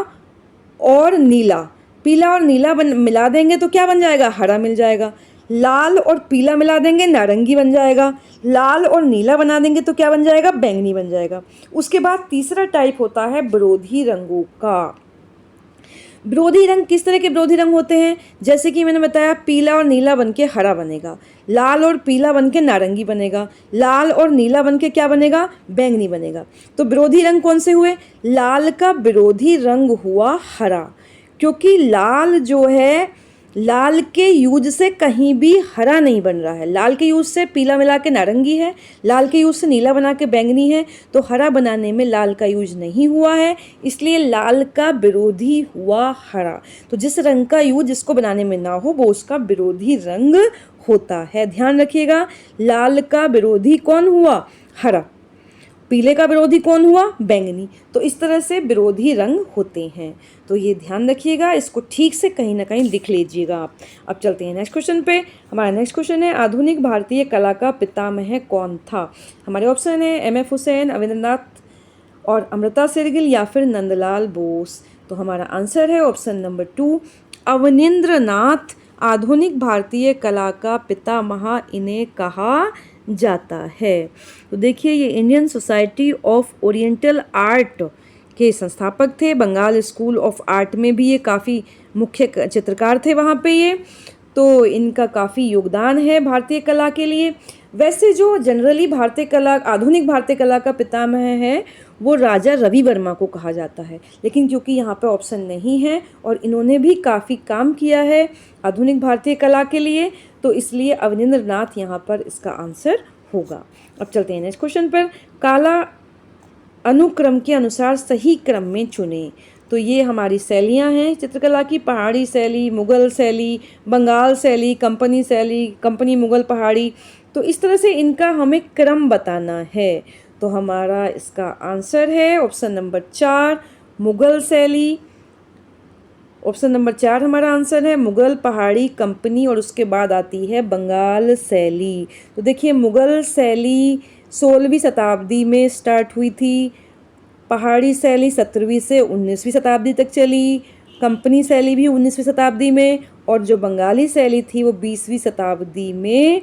A: और नीला मिला देंगे तो क्या बन जाएगा? हरा मिल जाएगा। लाल और पीला मिला देंगे, नारंगी बन जाएगा। लाल और नीला बना देंगे तो क्या बन जाएगा? बैंगनी बन जाएगा। उसके बाद तीसरा टाइप होता है विरोधी रंगों का। विरोधी रंग किस तरह के विरोधी रंग होते हैं? जैसे कि मैंने बताया, पीला और नीला बन के हरा बनेगा, लाल और पीला बन के नारंगी बनेगा, लाल और नीला बन के क्या बनेगा? बैंगनी बनेगा। तो विरोधी रंग कौन से हुए? लाल का विरोधी रंग हुआ हरा, क्योंकि लाल जो है, लाल के यूज से कहीं भी हरा नहीं बन रहा है। लाल के यूज से पीला मिला के नारंगी है, लाल के यूज से नीला बना के बैंगनी है, तो हरा बनाने में लाल का यूज नहीं हुआ है, इसलिए लाल का विरोधी हुआ हरा। तो जिस रंग का यूज जिसको बनाने में ना हो वो उसका विरोधी रंग होता है। ध्यान रखिएगा, लाल का विरोधी कौन हुआ? हरा। पीले का विरोधी कौन हुआ? बैंगनी। तो इस तरह से विरोधी रंग होते हैं, तो ये ध्यान रखिएगा, इसको ठीक से कहीं ना कहीं लिख लीजिएगा आप। अब चलते हैं नेक्स्ट क्वेश्चन पे। हमारा नेक्स्ट क्वेश्चन है, आधुनिक भारतीय कला का पितामह कौन था? हमारे ऑप्शन है एम.एफ. हुसैन, अविंद्रनाथ और अमृता शेरगिल या फिर नंदलाल बोस। तो हमारा आंसर है ऑप्शन नंबर 2, अवनींद्रनाथ। आधुनिक भारतीय कला का पितामह इन्हें कहा जाता है। तो देखिए, ये Indian society of oriental art के संस्थापक थे। बंगाल स्कूल ऑफ आर्ट में भी ये काफ़ी मुख्य चित्रकार थे वहाँ पे ये, तो इनका काफ़ी योगदान है भारतीय कला के लिए। वैसे जो जनरली भारतीय कला, आधुनिक भारतीय कला का पितामह है वो राजा रवि वर्मा को कहा जाता है, लेकिन क्योंकि यहाँ पे ऑप्शन नहीं है और इन्होंने भी काफ़ी काम किया है आधुनिक भारतीय कला के लिए, तो इसलिए अवनींद्रनाथ यहाँ पर इसका आंसर होगा। अब चलते हैं नेक्स्ट क्वेश्चन पर। काला अनुक्रम के अनुसार सही क्रम में चुने। तो ये हमारी शैलियाँ हैं चित्रकला की, पहाड़ी शैली, मुग़ल शैली, बंगाल शैली, कंपनी मुग़ल पहाड़ी। तो इस तरह से इनका हमें क्रम बताना है। तो हमारा इसका आंसर है ऑप्शन नंबर 4, मुग़ल शैली। ऑप्शन नंबर 4 हमारा आंसर है, मुग़ल, पहाड़ी, कंपनी और उसके बाद आती है बंगाल शैली। तो देखिए, मुग़ल शैली 16वीं शताब्दी में स्टार्ट हुई थी, पहाड़ी शैली 17वीं से 19वीं शताब्दी तक चली, कंपनी शैली भी 19वीं शताब्दी में, और जो बंगाली शैली थी वो 20वीं शताब्दी में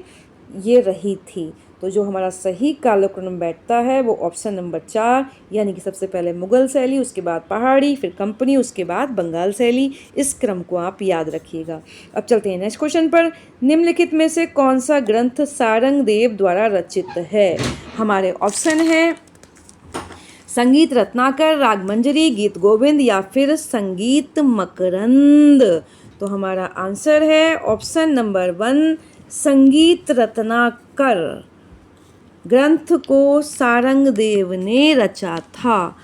A: ये रही थी। तो जो हमारा सही कालक्रम बैठता है वो ऑप्शन नंबर 4, यानी कि सबसे पहले मुग़ल शैली, उसके बाद पहाड़ी, फिर कंपनी, उसके बाद बंगाल शैली। इस क्रम को आप याद रखिएगा। अब चलते हैं नेक्स्ट क्वेश्चन पर। निम्नलिखित में से कौन सा ग्रंथ सारंगदेव द्वारा रचित है? हमारे ऑप्शन है संगीत रत्नाकर, राग मंजरी, गीत गोविंद या फिर संगीत मकरंद। तो हमारा आंसर है ऑप्शन नंबर 1, संगीत रत्नाकर ग्रंथ को सारंगदेव ने रचा था।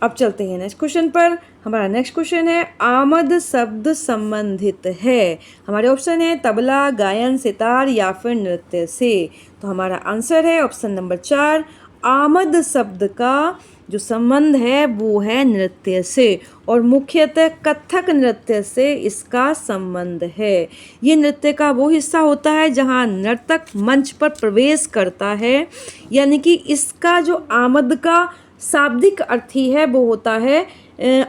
A: अब चलते हैं नेक्स्ट क्वेश्चन पर। हमारा नेक्स्ट क्वेश्चन है, आमद शब्द संबंधित है। हमारे ऑप्शन है तबला, गायन, सितार या फिर नृत्य से। तो हमारा आंसर है ऑप्शन नंबर 4, आमद शब्द का जो संबंध है वो है नृत्य से, और मुख्यतः कथक नृत्य से इसका संबंध है। ये नृत्य का वो हिस्सा होता है जहाँ नर्तक मंच पर प्रवेश करता है, यानी कि इसका जो आमद का शाब्दिक अर्थ ही है वो होता है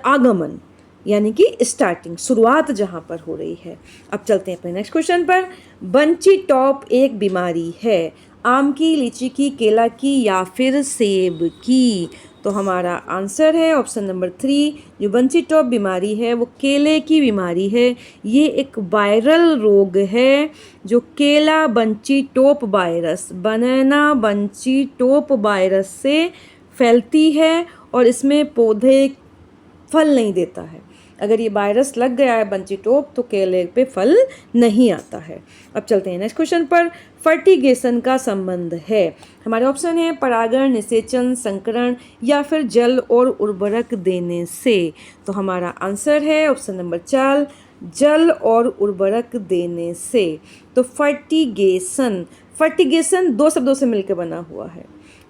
A: आगमन, यानी कि स्टार्टिंग, शुरुआत जहाँ पर हो रही है। अब चलते हैं अपने नेक्स्ट क्वेश्चन पर। बंची टॉप एक बीमारी है, आम की, लीची की, केला की या फिर सेब की। तो हमारा आंसर है ऑप्शन नंबर 3, जो बंची टॉप बीमारी है वो केले की बीमारी है। ये एक वायरल रोग है जो केला बंची टॉप वायरस, बनाना बंची टॉप वायरस से फैलती है, और इसमें पौधे फल नहीं देता है। अगर ये वायरस लग गया है बंची टॉप तो केले पे फल नहीं आता है। अब चलते हैं नेक्स्ट क्वेश्चन पर। फर्टिगेशन का संबंध है। हमारे ऑप्शन है परागण, निषेचन, संकरण या फिर जल और उर्वरक देने से। तो हमारा आंसर है ऑप्शन नंबर 4, जल और उर्वरक देने से। तो फर्टिगेशन 2 शब्दों से मिलकर बना हुआ है।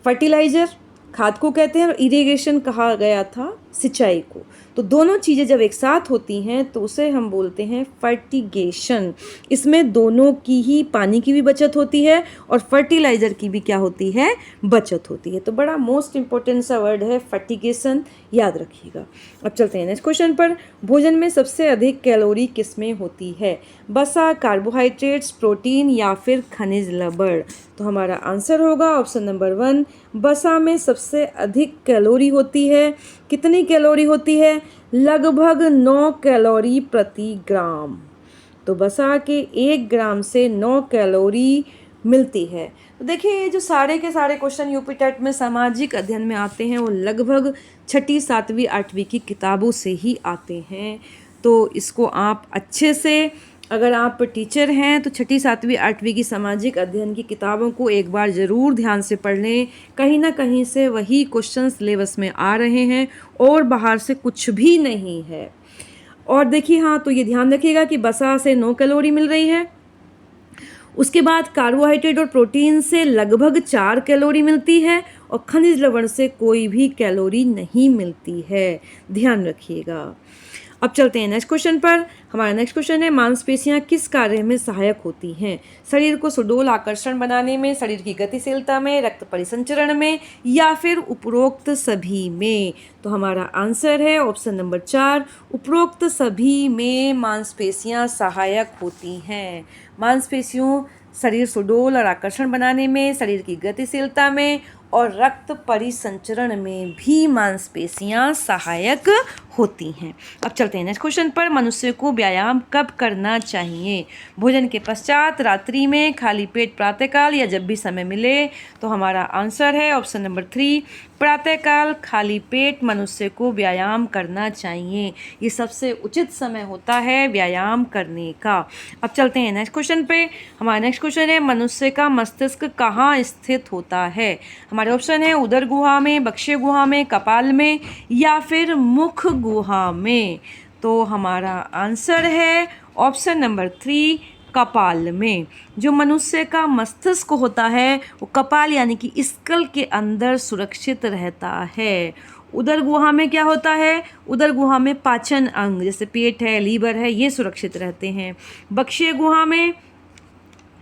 A: फर्टिलाइजर खाद को कहते हैं और इरिगेशन कहा गया था सिंचाई को। तो दोनों चीज़ें जब एक साथ होती हैं तो उसे हम बोलते हैं फर्टिगेशन। इसमें दोनों की ही, पानी की भी बचत होती है और फर्टिलाइज़र की भी क्या होती है, बचत होती है। तो बड़ा मोस्ट इम्पोर्टेंट सा वर्ड है फर्टिगेशन, याद रखिएगा। अब चलते हैं नेक्स्ट क्वेश्चन पर। भोजन में सबसे अधिक कैलोरी किसमें होती है? वसा, कार्बोहाइड्रेट्स, प्रोटीन या फिर खनिज लवण। तो हमारा आंसर होगा ऑप्शन नंबर 1, वसा में सबसे अधिक कैलोरी होती है। कितनी कैलोरी होती है? लगभग 9 कैलोरी प्रति ग्राम। तो वसा के 1 ग्राम से 9 कैलोरी मिलती है। तो देखिए ये जो सारे के सारे क्वेश्चन यूपी टेट में सामाजिक अध्ययन में आते हैं वो लगभग छठी, सातवीं, आठवीं की किताबों से ही आते हैं। तो इसको आप अच्छे से, अगर आप टीचर हैं तो छठी, सातवीं, आठवीं की सामाजिक अध्ययन की किताबों को एक बार ज़रूर ध्यान से पढ़ लें। कहीं ना कहीं से वही क्वेश्चन सिलेबस में आ रहे हैं और बाहर से कुछ भी नहीं है। और देखिए हाँ, तो ये ध्यान रखिएगा कि वसा से 9 कैलोरी मिल रही है। उसके बाद कार्बोहाइड्रेट और प्रोटीन से लगभग 4 कैलोरी मिलती है और खनिज लवण से कोई भी कैलोरी नहीं मिलती है, ध्यान रखिएगा। अब चलते हैं नेक्स्ट क्वेश्चन पर। हमारा नेक्स्ट क्वेश्चन है, मांसपेशियां किस कार्य में सहायक होती हैं? शरीर को सुडौल आकर्षण बनाने में, शरीर की गतिशीलता में, रक्त परिसंचरण में, या फिर उपरोक्त सभी में? तो हमारा आंसर है ऑप्शन नंबर 4, उपरोक्त सभी में मांसपेशियां सहायक होती हैं। मांसपेशियों शरीर सुडौल और आकर्षण बनाने में, शरीर की गतिशीलता में और रक्त परिसंचरण में भी मांसपेशियां सहायक होती हैं। अब चलते हैं नेक्स्ट क्वेश्चन पर। मनुष्य को व्यायाम कब करना चाहिए? भोजन के पश्चात, रात्रि में, खाली पेट प्रातःकाल या जब भी समय मिले? तो हमारा आंसर है ऑप्शन नंबर 3, प्रातःकाल खाली पेट मनुष्य को व्यायाम करना चाहिए। ये सबसे उचित समय होता है व्यायाम करने का। अब चलते हैं नेक्स्ट क्वेश्चन पे। हमारा नेक्स्ट क्वेश्चन है, मनुष्य का मस्तिष्क कहाँ स्थित होता है? हमारे ऑप्शन है उदर गुहा में, बक्षीय गुहा में, कपाल में, या फिर मुख गुहा में? तो हमारा आंसर है ऑप्शन नंबर 3, कपाल में। जो मनुष्य का मस्तिष्क होता है वो कपाल यानी कि स्कल के अंदर सुरक्षित रहता है। उदर गुहा में क्या होता है? उदर गुहा में पाचन अंग जैसे पेट है, लीवर है, ये सुरक्षित रहते हैं। बक्षीय गुहा में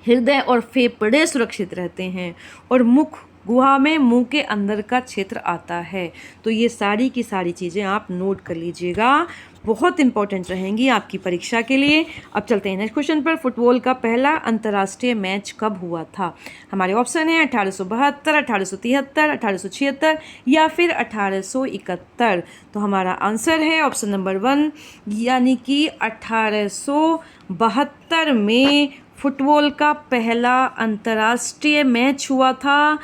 A: हृदय और फेफड़े सुरक्षित रहते हैं और मुख गुहा में मुंह के अंदर का क्षेत्र आता है। तो ये सारी की सारी चीज़ें आप नोट कर लीजिएगा, बहुत इंपॉर्टेंट रहेंगी आपकी परीक्षा के लिए। अब चलते हैं नेक्स्ट क्वेश्चन पर। फुटबॉल का पहला अंतर्राष्ट्रीय मैच कब हुआ था? हमारे ऑप्शन है 1872, 1873, 1876 या फिर 1871। तो हमारा आंसर है ऑप्शन नंबर 1 यानी कि 1872 में फुटबॉल का पहला अंतर्राष्ट्रीय मैच हुआ था।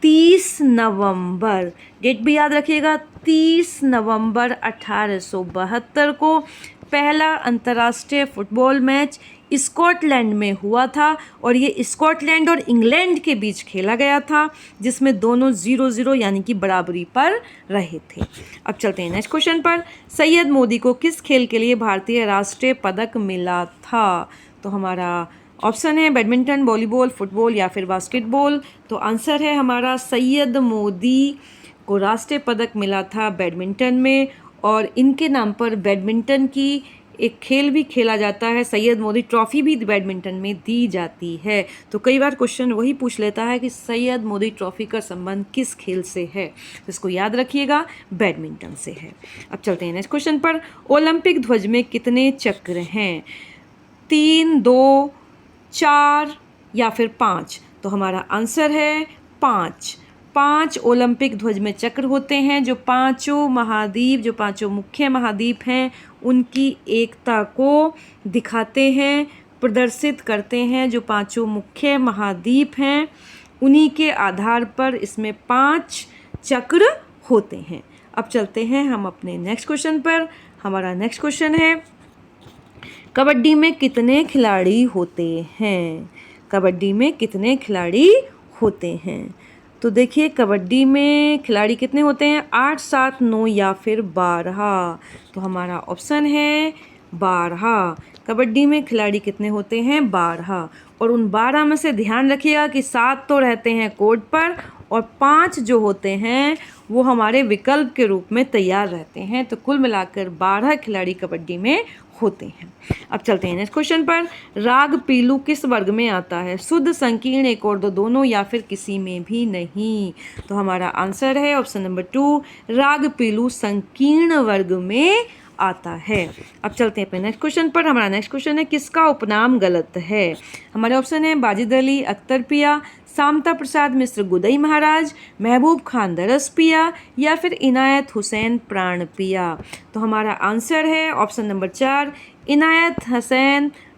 A: 30 नवंबर, डेट भी याद रखिएगा, 30 नवंबर 1872 को पहला अंतर्राष्ट्रीय फुटबॉल मैच स्कॉटलैंड में हुआ था और ये स्कॉटलैंड और इंग्लैंड के बीच खेला गया था, जिसमें दोनों 0-0 यानी कि बराबरी पर रहे थे। अब चलते हैं नेक्स्ट क्वेश्चन पर। सैयद मोदी को किस खेल के लिए भारतीय राष्ट्रीय पदक मिला था? तो हमारा ऑप्शन है बैडमिंटन, वॉलीबॉल, फुटबॉल या फिर बास्केटबॉल। तो आंसर है हमारा सैयद मोदी को राष्ट्रीय पदक मिला था बैडमिंटन में, और इनके नाम पर बैडमिंटन की एक खेल भी खेला जाता है, सैयद मोदी ट्रॉफी भी बैडमिंटन में दी जाती है। तो कई बार क्वेश्चन वही पूछ लेता है कि सैयद मोदी ट्रॉफी का संबंध किस खेल से है, तो इसको याद रखिएगा, बैडमिंटन से है। अब चलते हैं नेक्स्ट क्वेश्चन पर। ओलंपिक ध्वज में कितने चक्र हैं? 3, 2, 4 या फिर 5? तो हमारा आंसर है 5। 5 ओलंपिक ध्वज में चक्र होते हैं, जो पांचों महाद्वीप, जो पांचों मुख्य महाद्वीप हैं उनकी एकता को दिखाते हैं, प्रदर्शित करते हैं। जो पांचों मुख्य महाद्वीप हैं उन्हीं के आधार पर इसमें 5 चक्र होते हैं। अब चलते हैं हम अपने नेक्स्ट क्वेश्चन पर। हमारा नेक्स्ट क्वेश्चन है, कबड्डी में कितने खिलाड़ी होते हैं? कबड्डी में कितने खिलाड़ी होते हैं? तो देखिए कबड्डी में खिलाड़ी कितने होते हैं? 8, 7, 9 या फिर 12। तो हमारा ऑप्शन है 12। कबड्डी में खिलाड़ी कितने होते हैं? 12। और उन 12 में से ध्यान रखिएगा कि 7 तो रहते हैं कोर्ट पर और 5 जो होते हैं वो हमारे विकल्प के रूप में तैयार रहते हैं। तो कुल मिलाकर 12 खिलाड़ी कबड्डी में होते हैं। अब चलते हैं नेक्स्ट क्वेश्चन पर। राग पीलू किस वर्ग में आता है? शुद्ध, संकीर्ण, एक और दो, दोनों या फिर किसी में भी नहीं? तो हमारा आंसर है ऑप्शन नंबर 2, राग पीलू संकीर्ण वर्ग में आता है। अब चलते हैं अपने नेक्स्ट क्वेश्चन पर। हमारा नेक्स्ट क्वेश्चन है, किसका उपनाम गलत है? हमारे ऑप्शन है बाजिद अली, अख्तर पिया, सामता प्रसाद मिश्र गुदई महाराज, महबूब खान दरस पिया या फिर इनायत हुसैन प्राण पिया। तो हमारा आंसर है ऑप्शन नंबर 4,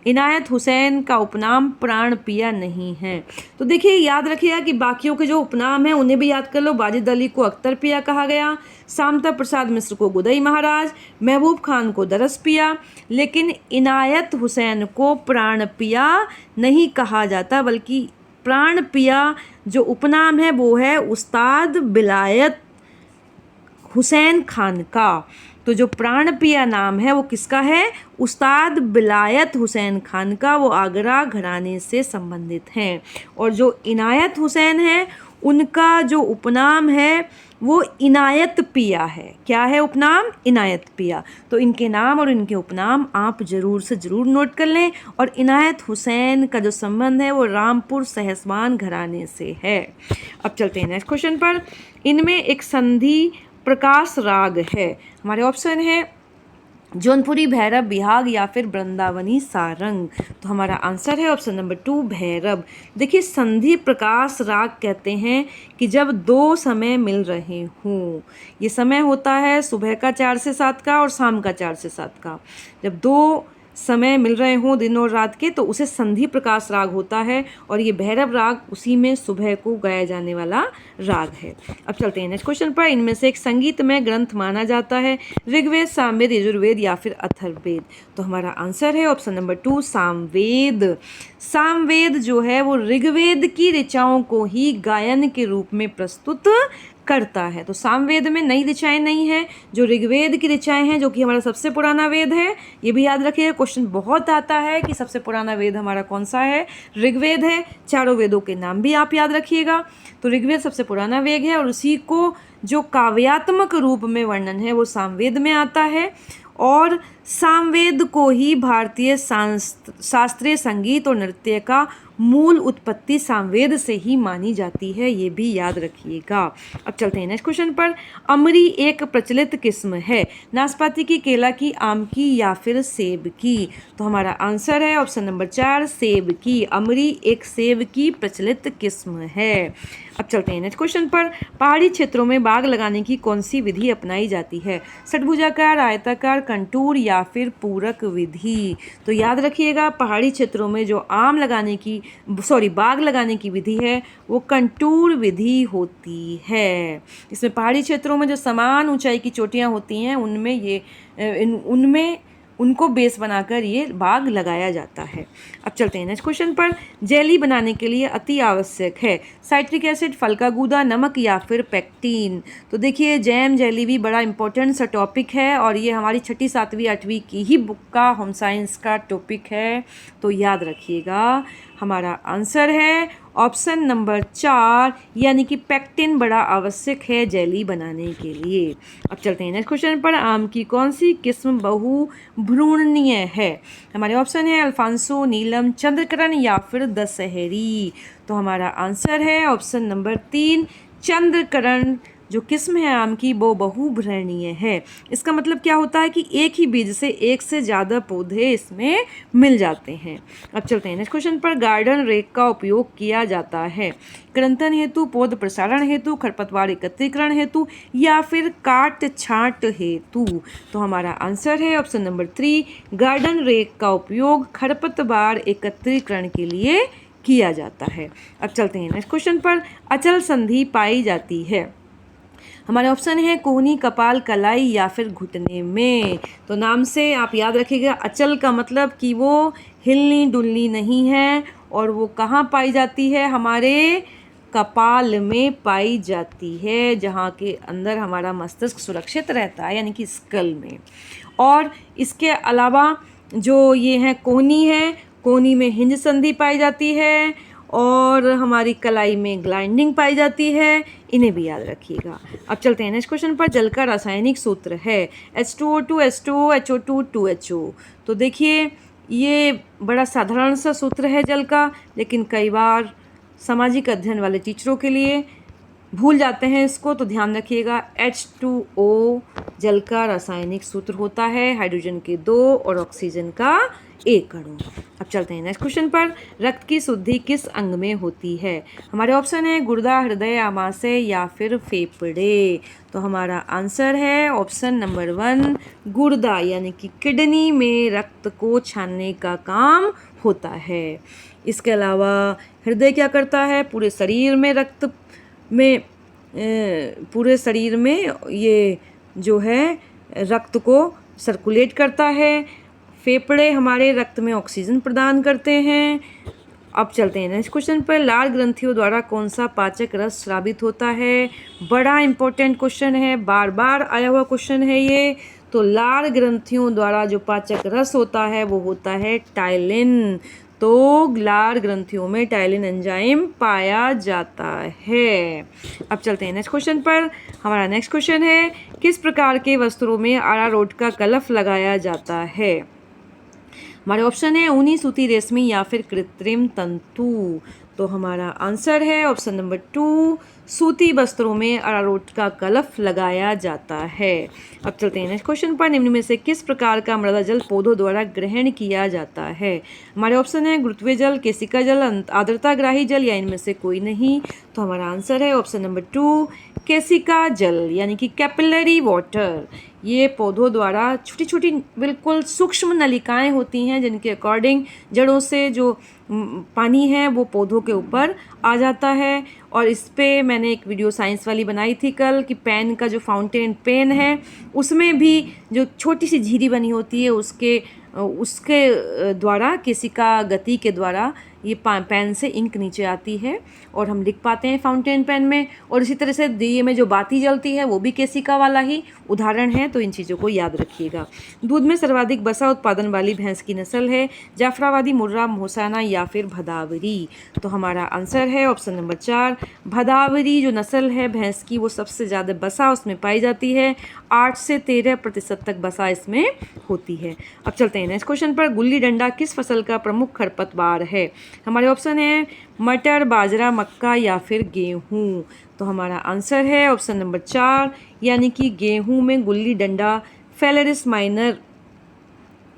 A: इनायत हुसैन का उपनाम प्राण पिया नहीं है। तो देखिए याद रखिएगा कि बाकियों के जो उपनाम हैं उन्हें भी याद कर लो। वाजिद अली को अख्तर पिया कहा गया, सामता प्रसाद मिश्र को गुदई महाराज, महबूब खान को दरस पिया, लेकिन इनायत हुसैन को प्राण पिया नहीं कहा जाता, बल्कि प्राण पिया जो उपनाम है वो है उस्ताद बिलायत हुसैन खान का। तो जो प्राण पिया नाम है वो किसका है? उस्ताद बिलायत हुसैन खान का, वो आगरा घराने से संबंधित हैं। और जो इनायत हुसैन है उनका जो उपनाम है वो इनायत पिया है। क्या है उपनाम? इनायत पिया। तो इनके नाम और इनके उपनाम आप ज़रूर से ज़रूर नोट कर लें। और इनायत हुसैन का जो संबंध है वो रामपुर सहसवान घराने से है। अब चलते हैं नेक्स्ट क्वेश्चन पर। इनमें एक संधि प्रकाश राग है। हमारे ऑप्शन है जौनपुरी भैरव बिहाग या फिर वृंदावनी सारंग। तो हमारा आंसर है ऑप्शन नंबर 2 भैरव। देखिए संधि प्रकाश राग कहते हैं कि जब दो समय मिल रहे हों, ये समय होता है सुबह का 4 से 7 का और शाम का 4 से 7 का। जब दो समय मिल रहे हों दिन और रात के तो उसे संधि प्रकाश राग होता है, और ये भैरव राग उसी में सुबह को गाया जाने वाला राग है। अब चलते हैं नेक्स्ट क्वेश्चन पर। इनमें से एक संगीतमय ग्रंथ माना जाता है ऋग्वेद, सामवेद, यजुर्वेद या फिर अथर्ववेद। तो हमारा आंसर है ऑप्शन नंबर 2 सामवेद। सामवेद जो है वो ऋग्वेद की ऋचाओं को ही गायन के रूप में प्रस्तुत करता है। तो सामवेद में नई ऋचाएं नहीं हैं, जो ऋग्वेद की ऋचाएं हैं, जो कि हमारा सबसे पुराना वेद है। ये भी याद रखिए, क्वेश्चन बहुत आता है कि सबसे पुराना वेद हमारा कौन सा है? ऋग्वेद है। चारों वेदों के नाम भी आप याद रखिएगा। तो ऋग्वेद सबसे पुराना वेद है और उसी को जो काव्यात्मक रूप में वर्णन है वो सामवेद में आता है। और सामवेद को ही भारतीय शास्त्रीय संगीत और नृत्य का मूल उत्पत्ति सामवेद से ही मानी जाती है, ये भी याद रखिएगा। अब चलते हैं नेक्स्ट क्वेश्चन पर। अमरी एक प्रचलित किस्म है, नाशपाती की, केला की, आम की या फिर सेब की। तो हमारा आंसर है ऑप्शन नंबर 4 सेब की। अमरी एक सेब की प्रचलित किस्म है। अब चलते हैं नेक्स्ट क्वेश्चन पर। पहाड़ी क्षेत्रों में बाग लगाने की कौन सी विधि अपनाई जाती है? षटभुजाकार, आयताकार, कंटूर या फिर पूरक विधि। तो याद रखिएगा पहाड़ी क्षेत्रों में जो बाग लगाने की विधि है वो कंटूर विधि होती है। इसमें पहाड़ी क्षेत्रों में जो समान ऊंचाई की चोटियां होती हैं उनमें उनको बेस बनाकर ये बाग लगाया जाता है। अब चलते हैं नेक्स्ट क्वेश्चन पर। जेली बनाने के लिए अति आवश्यक है साइट्रिक एसिड, फल का गूदा, नमक या फिर पेक्टिन। तो देखिए जैम जेली भी बड़ा इंपॉर्टेंट सा टॉपिक है और ये हमारी 6ठी, 7वीं, 8वीं की ही बुक का होम साइंस का टॉपिक है, तो याद रखिएगा। हमारा आंसर है ऑप्शन नंबर 4 यानी कि पेक्टिन बड़ा आवश्यक है जेली बनाने के लिए। अब चलते हैं नेक्स्ट क्वेश्चन पर। आम की कौन सी किस्म बहुभ्रूणनीय है? हमारे ऑप्शन है अल्फांसो, नीलम, चंद्रकरण या फिर दशहरी। तो हमारा आंसर है ऑप्शन नंबर 3 चंद्रकरण जो किस्म है आम की वो बहुभ्रूणीय है। इसका मतलब क्या होता है कि एक ही बीज से एक से ज़्यादा पौधे इसमें मिल जाते हैं। अब चलते हैं नेक्स्ट क्वेश्चन पर। गार्डन रेक का उपयोग किया जाता है कृंतन हेतु, पौध प्रसारण हेतु, खरपतवार एकत्रीकरण हेतु या फिर काट छांट हेतु। तो हमारा आंसर है ऑप्शन नंबर 3 गार्डन रेक का उपयोग खरपतवार एकत्रीकरण के लिए किया जाता है। अब चलते हैं नेक्स्ट क्वेश्चन पर। अचल संधि पाई जाती है, हमारे ऑप्शन है कोहनी, कपाल, कलाई या फिर घुटने में। तो नाम से आप याद रखिएगा अचल का मतलब कि वो हिलनी डुलनी नहीं है, और वो कहाँ पाई जाती है? हमारे कपाल में पाई जाती है, जहाँ के अंदर हमारा मस्तिष्क सुरक्षित रहता है, यानी कि स्कल में। और इसके अलावा जो ये है कोहनी है, कोहनी में हिंज संधि पाई जाती है और हमारी कलाई में ग्लाइंडिंग पाई जाती है, इन्हें भी याद रखिएगा। अब चलते हैं नेक्स्ट क्वेश्चन पर। जल का रासायनिक सूत्र है H2O2 H2O HO2 2HO। तो देखिए ये बड़ा साधारण सा सूत्र है जल का, लेकिन कई बार सामाजिक अध्ययन वाले टीचरों के लिए भूल जाते हैं इसको, तो ध्यान रखिएगा। H2O जल का रासायनिक सूत्र होता है, हाइड्रोजन के 2 और ऑक्सीजन का एकड़ों। अब चलते हैं नेक्स्ट क्वेश्चन पर। रक्त की शुद्धि किस अंग में होती है? हमारे ऑप्शन है गुर्दा, हृदय, आमाशय या फिर फेफड़े। तो हमारा आंसर है ऑप्शन नंबर 1 गुर्दा, यानी कि किडनी में रक्त को छानने का काम होता है। इसके अलावा हृदय क्या करता है? पूरे शरीर में रक्त में पूरे शरीर में ये जो है रक्त को सर्कुलेट करता है। फेफड़े हमारे रक्त में ऑक्सीजन प्रदान करते हैं। अब चलते हैं नेक्स्ट क्वेश्चन पर। लाल ग्रंथियों द्वारा कौन सा पाचक रस स्रावित होता है? बड़ा इंपॉर्टेंट क्वेश्चन है, बार बार आया हुआ क्वेश्चन है ये। तो लाल ग्रंथियों द्वारा जो पाचक रस होता है वो होता है टाइलिन। तो लाल ग्रंथियों में टाइलिन एंजाइम पाया जाता है। अब चलते हैं नेक्स्ट क्वेश्चन पर। हमारा नेक्स्ट क्वेश्चन है किस प्रकार के वस्त्रों में अरारोट का कलफ लगाया जाता है? हमारे ऑप्शन है ऊनी, सूती, रेशमी या फिर कृत्रिम तंतु। तो हमारा आंसर है ऑप्शन नंबर 2 सूती वस्त्रों में अरारोट का कलफ लगाया जाता है। अब चलते हैं नेक्स्ट क्वेश्चन पर। निम्न में से किस प्रकार का मृदा जल पौधों द्वारा ग्रहण किया जाता है? हमारे ऑप्शन है गुरुत्वीय जल, केशिका जल, आर्द्रताग्राही जल या इनमें से कोई नहीं। तो हमारा आंसर है ऑप्शन नंबर 2 केशिका जल, यानी कि कैपिलरी वाटर। ये पौधों द्वारा छोटी छोटी बिल्कुल सूक्ष्म नलिकाएं होती हैं जिनके अकॉर्डिंग जड़ों से जो पानी है वो पौधों के ऊपर आ जाता है। और इस पे मैंने एक वीडियो साइंस वाली बनाई थी कल कि पेन का जो फाउंटेन पेन है उसमें भी जो छोटी सी झिरी बनी होती है उसके द्वारा केशिका गति के द्वारा ये पेन से इंक नीचे आती है और हम लिख पाते हैं फाउंटेन पेन में। और इसी तरह से दिए में जो बाती जलती है वो भी केशिका वाला ही उदाहरण है। तो इन चीज़ों को याद रखिएगा। दूध में सर्वाधिक वसा उत्पादन वाली भैंस की नस्ल है? जाफराबादी, मुर्रा, मोसाना या फिर भदावरी। तो हमारा आंसर है ऑप्शन नंबर 4 भदावरी। जो नस्ल है भैंस की वो सबसे ज़्यादा वसा उसमें पाई जाती है। 8 से 13% तक वसा इसमें होती है। अब चलते हैं नेक्स्ट क्वेश्चन पर। गुल्ली डंडा किस फसल का प्रमुख खरपतवार है? हमारे ऑप्शन है मटर, बाजरा, मक्का या फिर गेहूं। तो हमारा आंसर है ऑप्शन नंबर 4 यानी कि गेहूं में गुल्ली डंडा फेलेरिस माइनर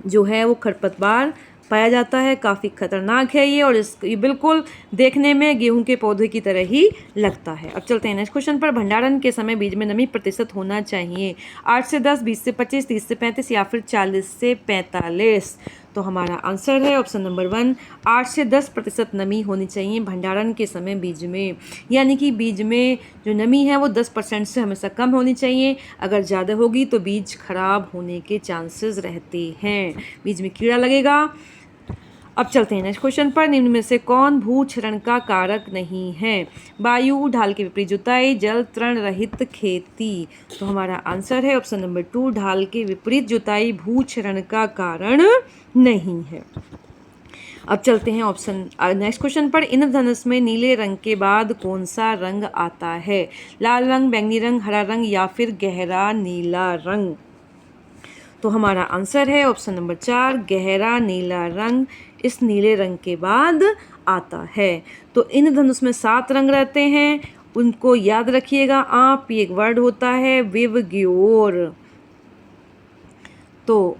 A: जो है वो खरपतवार पाया जाता है। काफ़ी खतरनाक है ये और ये बिल्कुल देखने में गेहूं के पौधे की तरह ही लगता है। अब चलते हैं नेक्स्ट क्वेश्चन पर। भंडारण के समय बीज में नमी प्रतिशत होना चाहिए? 8 से 10, 20 से 25, 30 से 35 या फिर 40 से 45। तो हमारा आंसर है ऑप्शन नंबर 1 8 से 10% नमी होनी चाहिए भंडारण के समय बीज में। यानी कि बीज में जो नमी है वो 10% से हमेशा कम होनी चाहिए। अगर ज़्यादा होगी तो बीज खराब होने के चांसेस रहते हैं, बीज में कीड़ा लगेगा। अब चलते हैं नेक्स्ट क्वेश्चन पर। निम्न में से कौन भू क्षरण का कारक नहीं है? वायु, ढाल के विपरीत जुताई, जल तरण रहित खेती। तो हमारा आंसर है ऑप्शन नंबर 2 ढाल के विपरीत जुताई भू क्षरण का कारण नहीं है। अब चलते हैं नेक्स्ट क्वेश्चन पर। इंद्रधनुष में नीले रंग के बाद कौन सा रंग आता है? लाल रंग, बैंगनी रंग, हरा रंग या फिर गहरा नीला रंग। तो हमारा आंसर है ऑप्शन नंबर 4 गहरा नीला रंग इस नीले रंग के बाद आता है। तो इंद्रधनुष में 7 रंग रहते हैं, उनको याद रखिएगा आप। ये एक वर्ड होता है विवग्योर। तो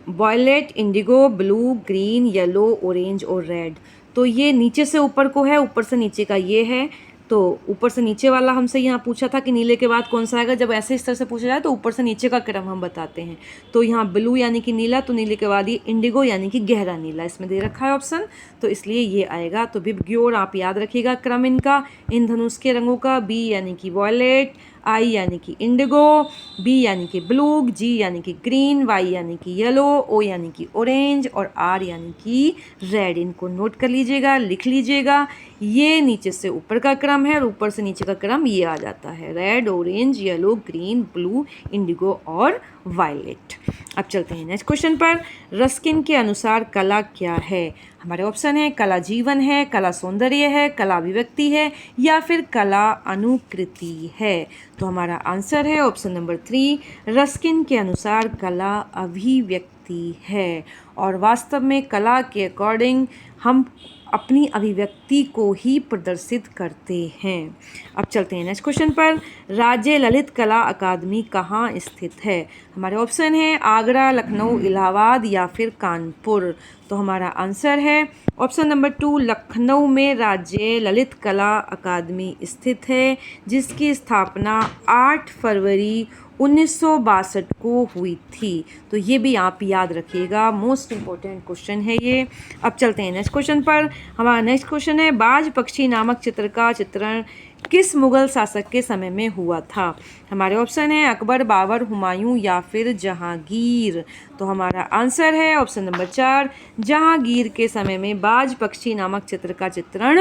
A: violet, indigo, blue, green, yellow, orange और रेड। तो ये नीचे से ऊपर को है, ऊपर से नीचे का ये है। तो ऊपर से नीचे वाला हमसे यहाँ पूछा था कि नीले के बाद कौन सा आएगा। जब ऐसे इस तरह से पूछा जाए तो ऊपर से नीचे का क्रम हम बताते हैं। तो यहाँ ब्लू यानी कि नीला, तो नीले के बाद ये इंडिगो यानी कि गहरा नीला इसमें दे रखा है ऑप्शन, तो इसलिए ये आएगा। तो विवग्योर आप याद रखिएगा क्रम इनका इन धनुष के रंगों का। बी यानी कि वॉयलेट, आई यानी कि इंडिगो, बी यानी कि ब्लू, जी यानी कि ग्रीन, वाई यानी कि येलो, ओ यानी कि ऑरेंज और आर यानी कि रेड। इनको नोट कर लीजिएगा, लिख लीजिएगा। ये नीचे से ऊपर का क्रम है और ऊपर से नीचे का क्रम ये आ जाता है, red, orange, yellow, green, blue, Indigo और वायलेट। अब चलते हैं नेक्स्ट क्वेश्चन पर। रस्किन के अनुसार कला क्या है? हमारे ऑप्शन है कला जीवन है, कला सौंदर्य है, कला अभिव्यक्ति है या फिर कला अनुकृति है। तो हमारा आंसर है ऑप्शन नंबर 3 रस्किन के अनुसार कला अभिव्यक्ति है। और वास्तव में कला के अकॉर्डिंग हम अपनी अभिव्यक्ति को ही प्रदर्शित करते हैं। अब चलते हैं नेक्स्ट क्वेश्चन पर। राज्य ललित कला अकादमी कहाँ स्थित है? हमारे ऑप्शन है आगरा, लखनऊ, इलाहाबाद या फिर कानपुर। तो हमारा आंसर है ऑप्शन नंबर 2, लखनऊ में राज्य ललित कला अकादमी स्थित है, जिसकी स्थापना 8 फरवरी 1962 को हुई थी। तो ये भी आप याद रखिएगा, मोस्ट इम्पोर्टेंट क्वेश्चन है ये। अब चलते हैं नेक्स्ट क्वेश्चन पर। हमारा नेक्स्ट क्वेश्चन है बाज पक्षी नामक चित्र का चित्रण किस मुगल शासक के समय में हुआ था? हमारे ऑप्शन है अकबर, बाबर, हुमायूं या फिर जहांगीर। तो हमारा आंसर है ऑप्शन नंबर 4, जहांगीर के समय में बाज पक्षी नामक चित्र का चित्रण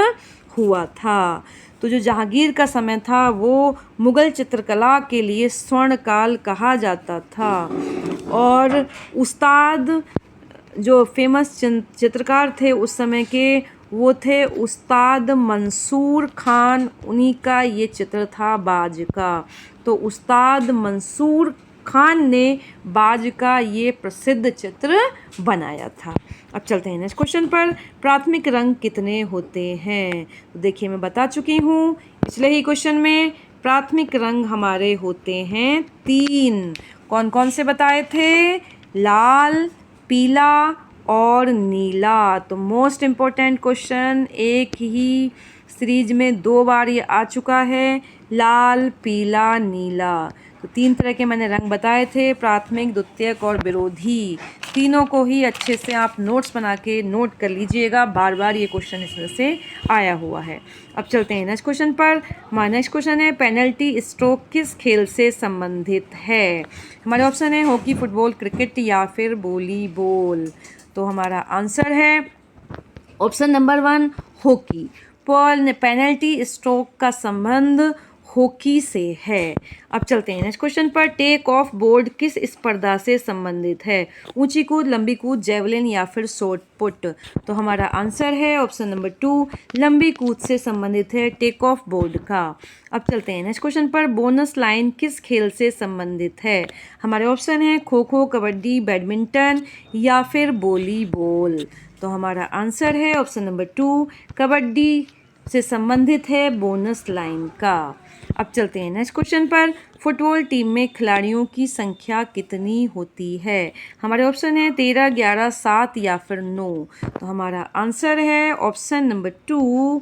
A: हुआ था। तो जो जहांगीर का समय था वो मुगल चित्रकला के लिए स्वर्ण काल कहा जाता था। और उस्ताद जो फेमस चित्रकार थे उस समय के, वो थे उस्ताद मंसूर खान, उन्हीं का ये चित्र था बाज का। तो उस्ताद मंसूर खान ने बाज का ये प्रसिद्ध चित्र बनाया था। अब चलते हैं नेक्स्ट क्वेश्चन पर। प्राथमिक रंग कितने होते हैं? तो देखिए मैं बता चुकी हूँ पिछले ही क्वेश्चन में, प्राथमिक रंग हमारे होते हैं 3। कौन कौन से बताए थे? लाल, पीला और नीला। तो मोस्ट इम्पोर्टेंट क्वेश्चन, एक ही सीरीज में 2 बार ये आ चुका है, लाल, पीला, नीला। तो 3 तरह के मैंने रंग बताए थे, प्राथमिक, द्वितीयक और विरोधी। तीनों को ही अच्छे से आप नोट्स बना के नोट कर लीजिएगा, बार बार ये क्वेश्चन इसमें से आया हुआ है। अब चलते हैं नेक्स्ट क्वेश्चन पर। हमारा नेक्स्ट क्वेश्चन है पेनल्टी स्ट्रोक किस खेल से संबंधित है? हमारे ऑप्शन है हॉकी, फुटबॉल, क्रिकेट या फिर वॉलीबॉल। तो हमारा आंसर है option number 1, hockey. Penalty stroke का संबंध हॉकी से है। अब चलते हैं नेक्स्ट क्वेश्चन पर। टेक ऑफ बोर्ड किस स्पर्धा से संबंधित है? ऊंची कूद, लंबी कूद, जेवलिन या फिर शॉट पुट। तो हमारा आंसर है ऑप्शन नंबर 2, लंबी कूद से संबंधित है टेक ऑफ बोर्ड का। अब चलते हैं नेक्स्ट क्वेश्चन पर। बोनस लाइन किस खेल से संबंधित है? हमारे ऑप्शन है खो खो, कबड्डी, बैडमिंटन या फिर वॉलीबॉल। तो हमारा आंसर है ऑप्शन नंबर 2, कबड्डी से संबंधित है बोनस लाइन का। अब चलते हैं नेक्स्ट क्वेश्चन पर। फुटबॉल टीम में खिलाड़ियों की संख्या कितनी होती है? हमारे ऑप्शन है 13, 11, 7 या फिर 9। तो हमारा आंसर है ऑप्शन नंबर 2,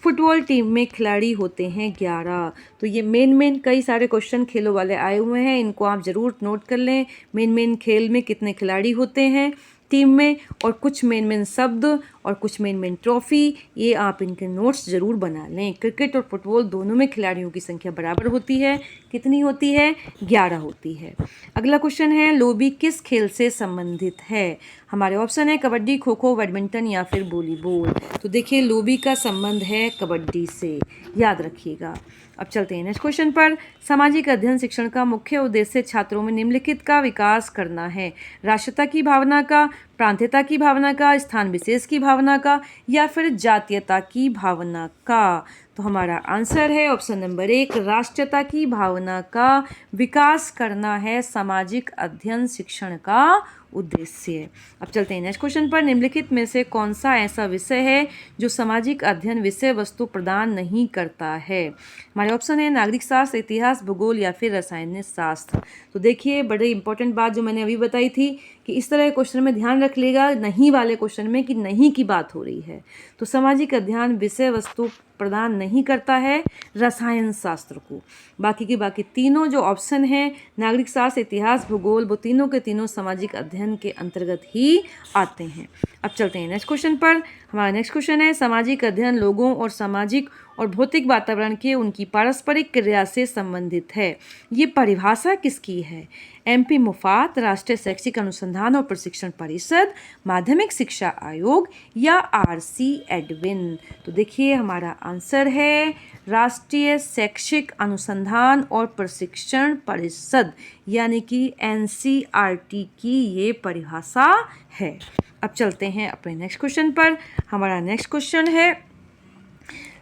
A: फुटबॉल टीम में खिलाड़ी होते हैं 11। तो ये मेन कई सारे क्वेश्चन खेलों वाले आए हुए हैं, इनको आप ज़रूर नोट कर लें। मेन खेल में कितने खिलाड़ी होते हैं टीम में, और कुछ मेन शब्द और कुछ मेन ट्रॉफी, ये आप इनके नोट्स ज़रूर बना लें। क्रिकेट और फुटबॉल दोनों में खिलाड़ियों की संख्या बराबर होती है। कितनी होती है? 11 होती है। अगला क्वेश्चन है लोबी किस खेल से संबंधित है? हमारे ऑप्शन है कबड्डी, खो खो, बैडमिंटन या फिर वॉलीबॉल। तो देखिए लोबी का संबंध है कबड्डी से, याद रखिएगा। अब चलते हैं नेक्स्ट क्वेश्चन पर। सामाजिक अध्ययन शिक्षण का मुख्य उद्देश्य छात्रों में निम्नलिखित का विकास करना है? राष्ट्रीयता की भावना का, प्रांतीयता की भावना का, स्थान विशेष की भावना का या फिर जातीयता की भावना का। तो हमारा आंसर है ऑप्शन नंबर 1, राष्ट्रीयता की भावना का विकास करना है सामाजिक अध्ययन शिक्षण का उद्देश्य। अब चलते हैं नेक्स्ट क्वेश्चन पर। निम्नलिखित में से कौन सा ऐसा विषय है जो सामाजिक अध्ययन विषय वस्तु प्रदान नहीं करता है? हमारे ऑप्शन है नागरिक शास्त्र, इतिहास, भूगोल या फिर रसायन शास्त्र। तो देखिए बड़े इंपॉर्टेंट बात जो मैंने अभी बताई थी कि इस तरह के क्वेश्चन में ध्यान रख लेगा नहीं वाले क्वेश्चन में कि नहीं की बात हो रही है। तो सामाजिक अध्ययन विषय वस्तु प्रदान नहीं करता है रसायन शास्त्र को। बाकी के बाकी तीनों जो ऑप्शन हैं नागरिक शास्त्र, इतिहास, भूगोल, वो तीनों के तीनों सामाजिक अध्ययन के अंतर्गत ही आते हैं। अब चलते हैं नेक्स्ट क्वेश्चन पर। हमारा नेक्स्ट क्वेश्चन है सामाजिक अध्ययन लोगों और सामाजिक और भौतिक वातावरण के उनकी पारस्परिक क्रिया से संबंधित है। ये परिभाषा किसकी है? MP मुफात, राष्ट्रीय शैक्षिक अनुसंधान और प्रशिक्षण परिषद, माध्यमिक शिक्षा आयोग या RC एडविन। तो देखिए हमारा आंसर है राष्ट्रीय शैक्षिक अनुसंधान और प्रशिक्षण परिषद, यानी कि NCERT की ये परिभाषा है। अब चलते हैं अपने नेक्स्ट क्वेश्चन पर। हमारा नेक्स्ट क्वेश्चन है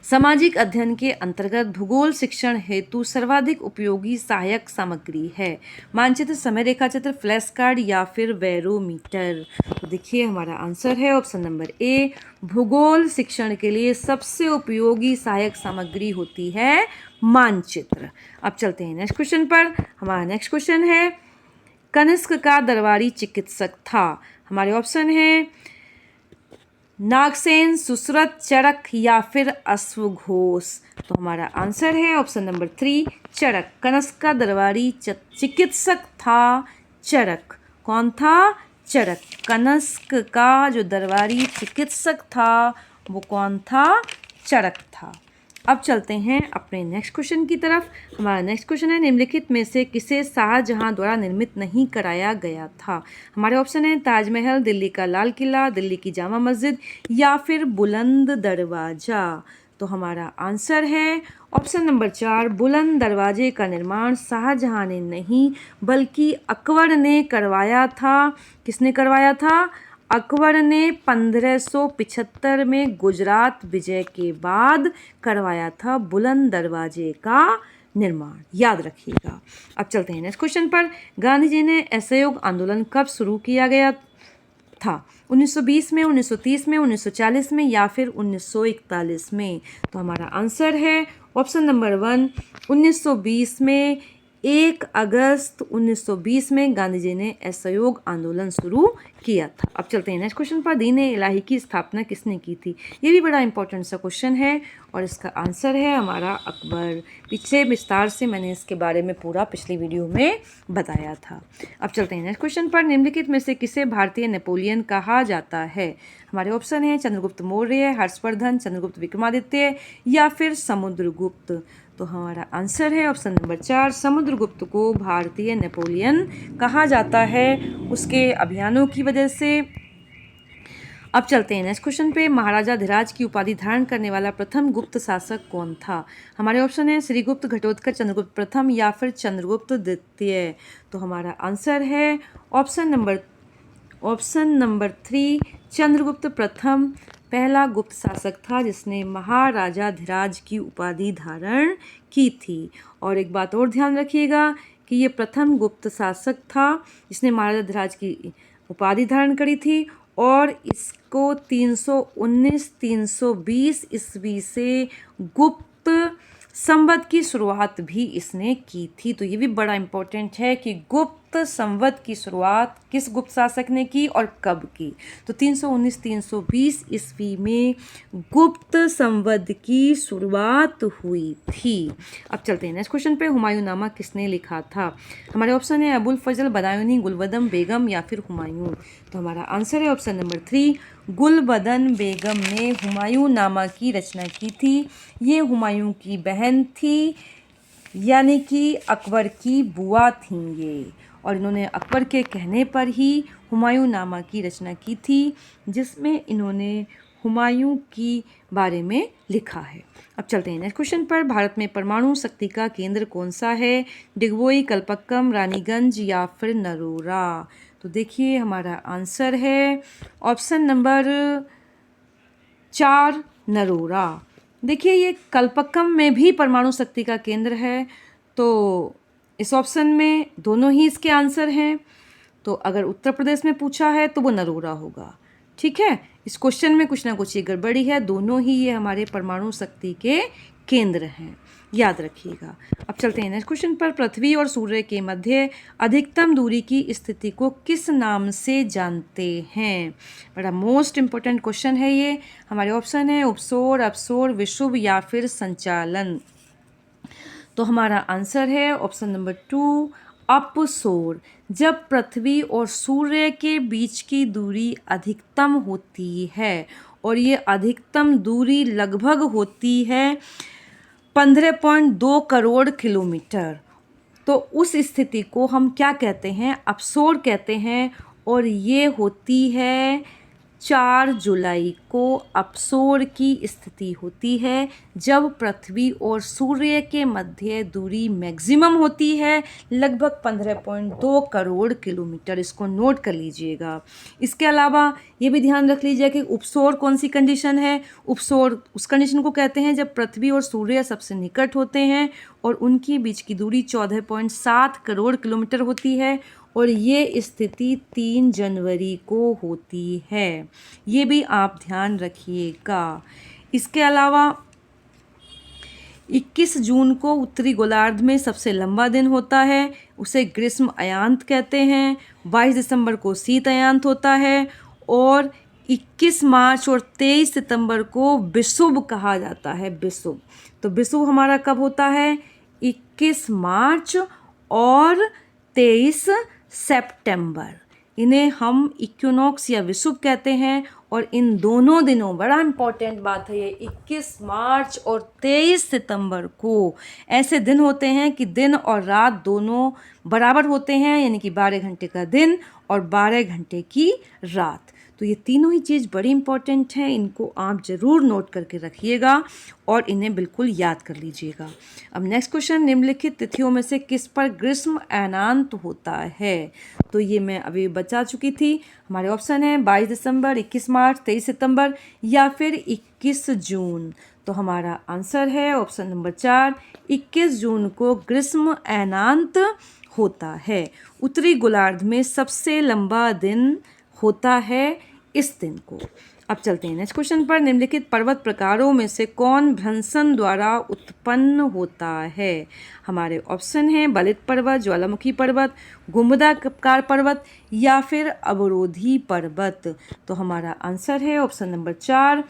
A: सामाजिक अध्ययन के अंतर्गत भूगोल शिक्षण हेतु सर्वाधिक उपयोगी सहायक सामग्री है? मानचित्र, समय रेखा चित्र, फ्लैश कार्ड या फिर बैरोमीटर? तो देखिए हमारा आंसर है ऑप्शन नंबर ए, भूगोल शिक्षण के लिए सबसे उपयोगी सहायक सामग्री होती है मानचित्र। अब चलते हैं नेक्स्ट क्वेश्चन पर। हमारा नेक्स्ट क्वेश्चन है, कनिष्क का दरबारी चिकित्सक था? हमारे ऑप्शन है नागसेन, सुश्रुत, चरक या फिर अश्वघोष? तो हमारा आंसर है ऑप्शन नंबर 3, चरक। कनिष्क का दरबारी चिकित्सक था चरक। कौन था? चरक। कनिष्क का जो दरबारी चिकित्सक था वो कौन था? चरक था। अब चलते हैं अपने नेक्स्ट क्वेश्चन की तरफ। हमारा नेक्स्ट क्वेश्चन है, निम्नलिखित में से किसे शाहजहां द्वारा निर्मित नहीं कराया गया था? हमारे ऑप्शन है ताजमहल, दिल्ली का लाल किला, दिल्ली की जामा मस्जिद या फिर बुलंद दरवाजा? तो हमारा आंसर है ऑप्शन नंबर 4, बुलंद दरवाजे का निर्माण शाहजहां ने नहीं बल्कि अकबर ने करवाया था। किसने करवाया था? अकबर ने 1575 में गुजरात विजय के बाद करवाया था बुलंद दरवाजे का निर्माण, याद रखिएगा। अब चलते हैं नेक्स्ट क्वेश्चन पर। गांधी जी ने असहयोग आंदोलन कब शुरू किया गया था? 1920 में, 1930 में, 1940 में या फिर 1941 में? तो हमारा आंसर है ऑप्शन नंबर 1, 1920 में। 1 अगस्त 1920 में गांधी जी ने असहयोग आंदोलन शुरू किया था। अब चलते हैं नेक्स्ट क्वेश्चन पर। दीन इलाही की स्थापना किसने की थी? ये भी बड़ा इंपॉर्टेंट सा क्वेश्चन है और इसका आंसर है हमारा अकबर। पीछे विस्तार से मैंने इसके बारे में पूरा पिछली वीडियो में बताया था। अब चलते हैं नेक्स्ट क्वेश्चन पर। निम्नलिखित में से किसे भारतीय नेपोलियन कहा जाता है? हमारे ऑप्शन है चंद्रगुप्त मौर्य, हर्षवर्धन, चंद्रगुप्त विक्रमादित्य या फिर समुद्रगुप्त? तो हमारा आंसर है ऑप्शन नंबर 4, समुद्रगुप्त को भारतीय नेपोलियन कहा जाता है उसके अभियानों की वजह से। अब चलते हैं नेक्स्ट क्वेश्चन पे। महाराजा धीराज की उपाधि धारण करने वाला प्रथम गुप्त शासक कौन था? हमारे ऑप्शन है श्रीगुप्त, घटोत्कच, चंद्रगुप्त प्रथम या फिर चंद्रगुप्त द्वितीय? तो हमारा आंसर है ऑप्शन नंबर 3, चंद्रगुप्त प्रथम पहला गुप्त शासक था जिसने महाराजा धीराज की उपाधि धारण की थी। और एक बात और ध्यान रखिएगा कि ये प्रथम गुप्त शासक था जिसने महाराजा धीराज की उपाधि धारण करी थी और इसको 319-320 ईस्वी से गुप्त संवत की शुरुआत भी इसने की थी। तो ये भी बड़ा इम्पोर्टेंट है कि गुप्त संवत की शुरुआत किस गुप्त शासक ने की और कब की? तो 319-320 ईस्वी में गुप्त संवत की शुरुआत हुई थी। अब चलते हैं नेक्स्ट क्वेश्चन पे। हुमायूंनामा किसने लिखा था? हमारे ऑप्शन है अबुल फजल, बदायूनी, गुलबदन बेगम या फिर हुमायूं? तो हमारा आंसर है ऑप्शन नंबर 3, गुलबदन बेगम ने हुमायूंनामा की रचना की थी। ये हुमायूं की बहन थी, यानी कि अकबर की बुआ थीं ये, और इन्होंने अकबर के कहने पर ही हुमायूंनामा की रचना की थी जिसमें इन्होंने हुमायूं की बारे में लिखा है। अब चलते हैं नेक्स्ट क्वेश्चन पर। भारत में परमाणु शक्ति का केंद्र कौन सा है? डिगबोई, कलपक्कम, रानीगंज या फिर नरोरा? तो देखिए हमारा आंसर है ऑप्शन नंबर 4, नरोरा। देखिए ये कलपक्कम में भी परमाणु शक्ति का केंद्र है, तो इस ऑप्शन में दोनों ही इसके आंसर हैं। तो अगर उत्तर प्रदेश में पूछा है तो वो नरोरा होगा। ठीक है, इस क्वेश्चन में कुछ ना कुछ ये गड़बड़ी है। दोनों ही ये हमारे परमाणु शक्ति के केंद्र हैं, याद रखिएगा। अब चलते हैं नेक्स्ट क्वेश्चन पर। पृथ्वी और सूर्य के मध्य अधिकतम दूरी की स्थिति को किस नाम से जानते हैं? बड़ा मोस्ट इम्पोर्टेंट क्वेश्चन है ये। हमारे ऑप्शन है उपसौर, अपसौर, विषुव या फिर संचालन? तो हमारा आंसर है ऑप्शन नंबर 2, अपसौर। जब पृथ्वी और सूर्य के बीच की दूरी अधिकतम होती है और ये अधिकतम दूरी लगभग होती है 15.2 करोड़ किलोमीटर, तो उस स्थिति को हम क्या कहते हैं? अपसौर कहते हैं। और ये होती है 4 जुलाई को अपसोर की स्थिति होती है जब पृथ्वी और सूर्य के मध्य दूरी मैक्सिमम होती है लगभग 15.2 करोड़ किलोमीटर। इसको नोट कर लीजिएगा। इसके अलावा ये भी ध्यान रख लीजिए कि उपसौर कौन सी कंडीशन है। उपसौर उस कंडीशन को कहते हैं जब पृथ्वी और सूर्य सबसे निकट होते हैं और उनके बीच की दूरी 14.7 करोड़ किलोमीटर होती है और ये स्थिति 3 जनवरी को होती है। ये भी आप ध्यान रखिएगा। इसके अलावा 21 जून को उत्तरी गोलार्ध में सबसे लंबा दिन होता है, उसे ग्रीष्म अयांत कहते हैं। 22 दिसंबर को शीत अयांत होता है और 21 मार्च और 23 सितंबर को विषुव कहा जाता है। विषुव, तो विषुव हमारा कब होता है? 21 मार्च और 23 सितंबर। इन्हें हम इक्विनॉक्स या विषुव कहते हैं और इन दोनों दिनों, बड़ा इम्पॉर्टेंट बात है ये, 21 मार्च और 23 सितंबर को ऐसे दिन होते हैं कि दिन और रात दोनों बराबर होते हैं, यानी कि 12 घंटे का दिन और 12 घंटे की रात। तो ये तीनों ही चीज़ बड़ी इंपॉर्टेंट हैं, इनको आप ज़रूर नोट करके रखिएगा और इन्हें बिल्कुल याद कर लीजिएगा। अब नेक्स्ट क्वेश्चन, निम्नलिखित तिथियों में से किस पर ग्रीष्म अयनांत होता है? तो ये मैं अभी बता चुकी थी। हमारे ऑप्शन है 22 दिसंबर, 21 मार्च, 23 सितंबर या फिर 21 जून। तो हमारा आंसर है ऑप्शन नंबर 4, 21 जून को ग्रीष्म अयनांत होता है। उत्तरी गोलार्ध में सबसे लंबा दिन होता है इस दिन को। अब चलते हैं नेक्स्ट क्वेश्चन पर। निम्नलिखित पर्वत प्रकारों में से कौन भ्रंशन द्वारा उत्पन्न होता है? हमारे ऑप्शन हैं बलित पर्वत, ज्वालामुखी पर्वत, गुंबदाकार पर्वत या फिर अवरोधी पर्वत। तो हमारा आंसर है ऑप्शन नंबर 4,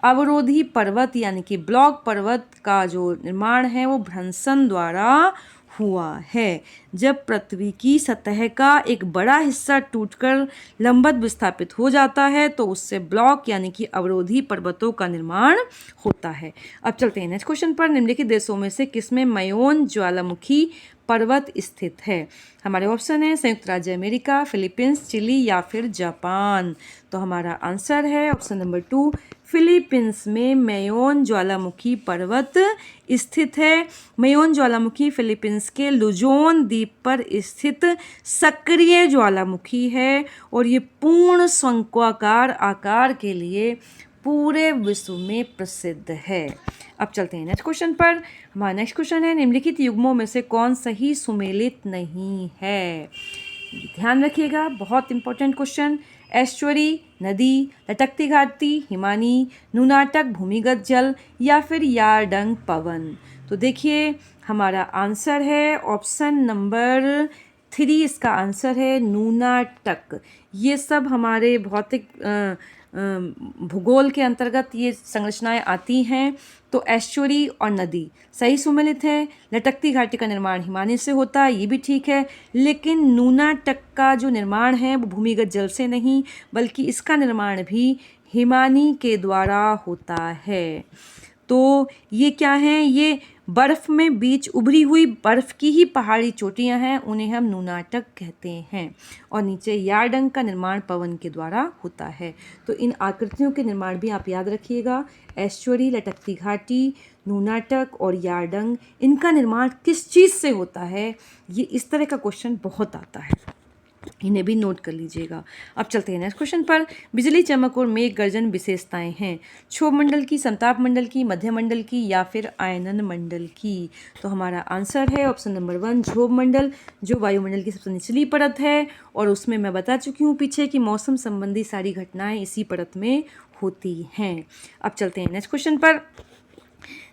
A: अवरोधी पर्वत यानी कि ब्लॉक पर्वत का जो निर्माण है वो भ्रंशन द्वारा हुआ है। जब पृथ्वी की सतह का एक बड़ा हिस्सा टूटकर लंबवत विस्थापित हो जाता है तो उससे ब्लॉक यानी कि अवरोधी पर्वतों का निर्माण होता है। अब चलते हैं नेक्स्ट क्वेश्चन पर। निम्नलिखित देशों में से किसमें मयोन ज्वालामुखी पर्वत स्थित है? हमारे ऑप्शन है संयुक्त राज्य अमेरिका, फिलीपींस, चिली या फिर जापान। तो हमारा आंसर है ऑप्शन नंबर 2, फिलीपींस में मयोन ज्वालामुखी पर्वत स्थित है। मयोन ज्वालामुखी फिलीपींस के लुजोन द्वीप पर स्थित सक्रिय ज्वालामुखी है और ये पूर्ण शंक्वाकार आकार के लिए पूरे विश्व में प्रसिद्ध है। अब चलते हैं नेक्स्ट क्वेश्चन पर। हमारा नेक्स्ट क्वेश्चन है निम्नलिखित युग्मों में से कौन सही सुमेलित नहीं है? ध्यान रखिएगा, बहुत इंपॉर्टेंट क्वेश्चन। एस्चुअरी नदी, लटकती घाटी हिमानी, नुनाटक भूमिगत जल या फिर यारडंग पवन। तो देखिए हमारा आंसर है ऑप्शन नंबर 3, इसका आंसर है नुनाटक। ये सब हमारे भौतिक भूगोल के अंतर्गत ये संरचनाएं आती हैं। तो एस्चुअरी और नदी सही सुमेलित है। लटकती घाटी का निर्माण हिमानी से होता है, ये भी ठीक है, लेकिन नुनाटक का जो निर्माण है वो भूमिगत जल से नहीं बल्कि इसका निर्माण भी हिमानी के द्वारा होता है। तो ये क्या हैं? ये बर्फ़ में बीच उभरी हुई बर्फ़ की ही पहाड़ी चोटियां हैं, उन्हें हम नुनाटक कहते हैं। और नीचे यारडंग का निर्माण पवन के द्वारा होता है। तो इन आकृतियों के निर्माण भी आप याद रखिएगा। एस्चुअरी, लटकती घाटी, नुनाटक और यारडंग, इनका निर्माण किस चीज़ से होता है? ये इस तरह का क्वेश्चन बहुत आता है, इन्हें भी नोट कर लीजिएगा। अब चलते हैं नेक्स्ट क्वेश्चन पर। बिजली चमक और मेघ गर्जन विशेषताएं हैं? क्षोभ मंडल की, संताप मंडल की, मध्य मंडल की या फिर आयनन मंडल की। तो हमारा आंसर है ऑप्शन नंबर 1, क्षोभ मंडल, जो वायुमंडल की सबसे निचली परत है और उसमें मैं बता चुकी हूँ पीछे कि मौसम संबंधी सारी घटनाएं इसी परत में होती हैं। अब चलते हैं नेक्स्ट क्वेश्चन पर।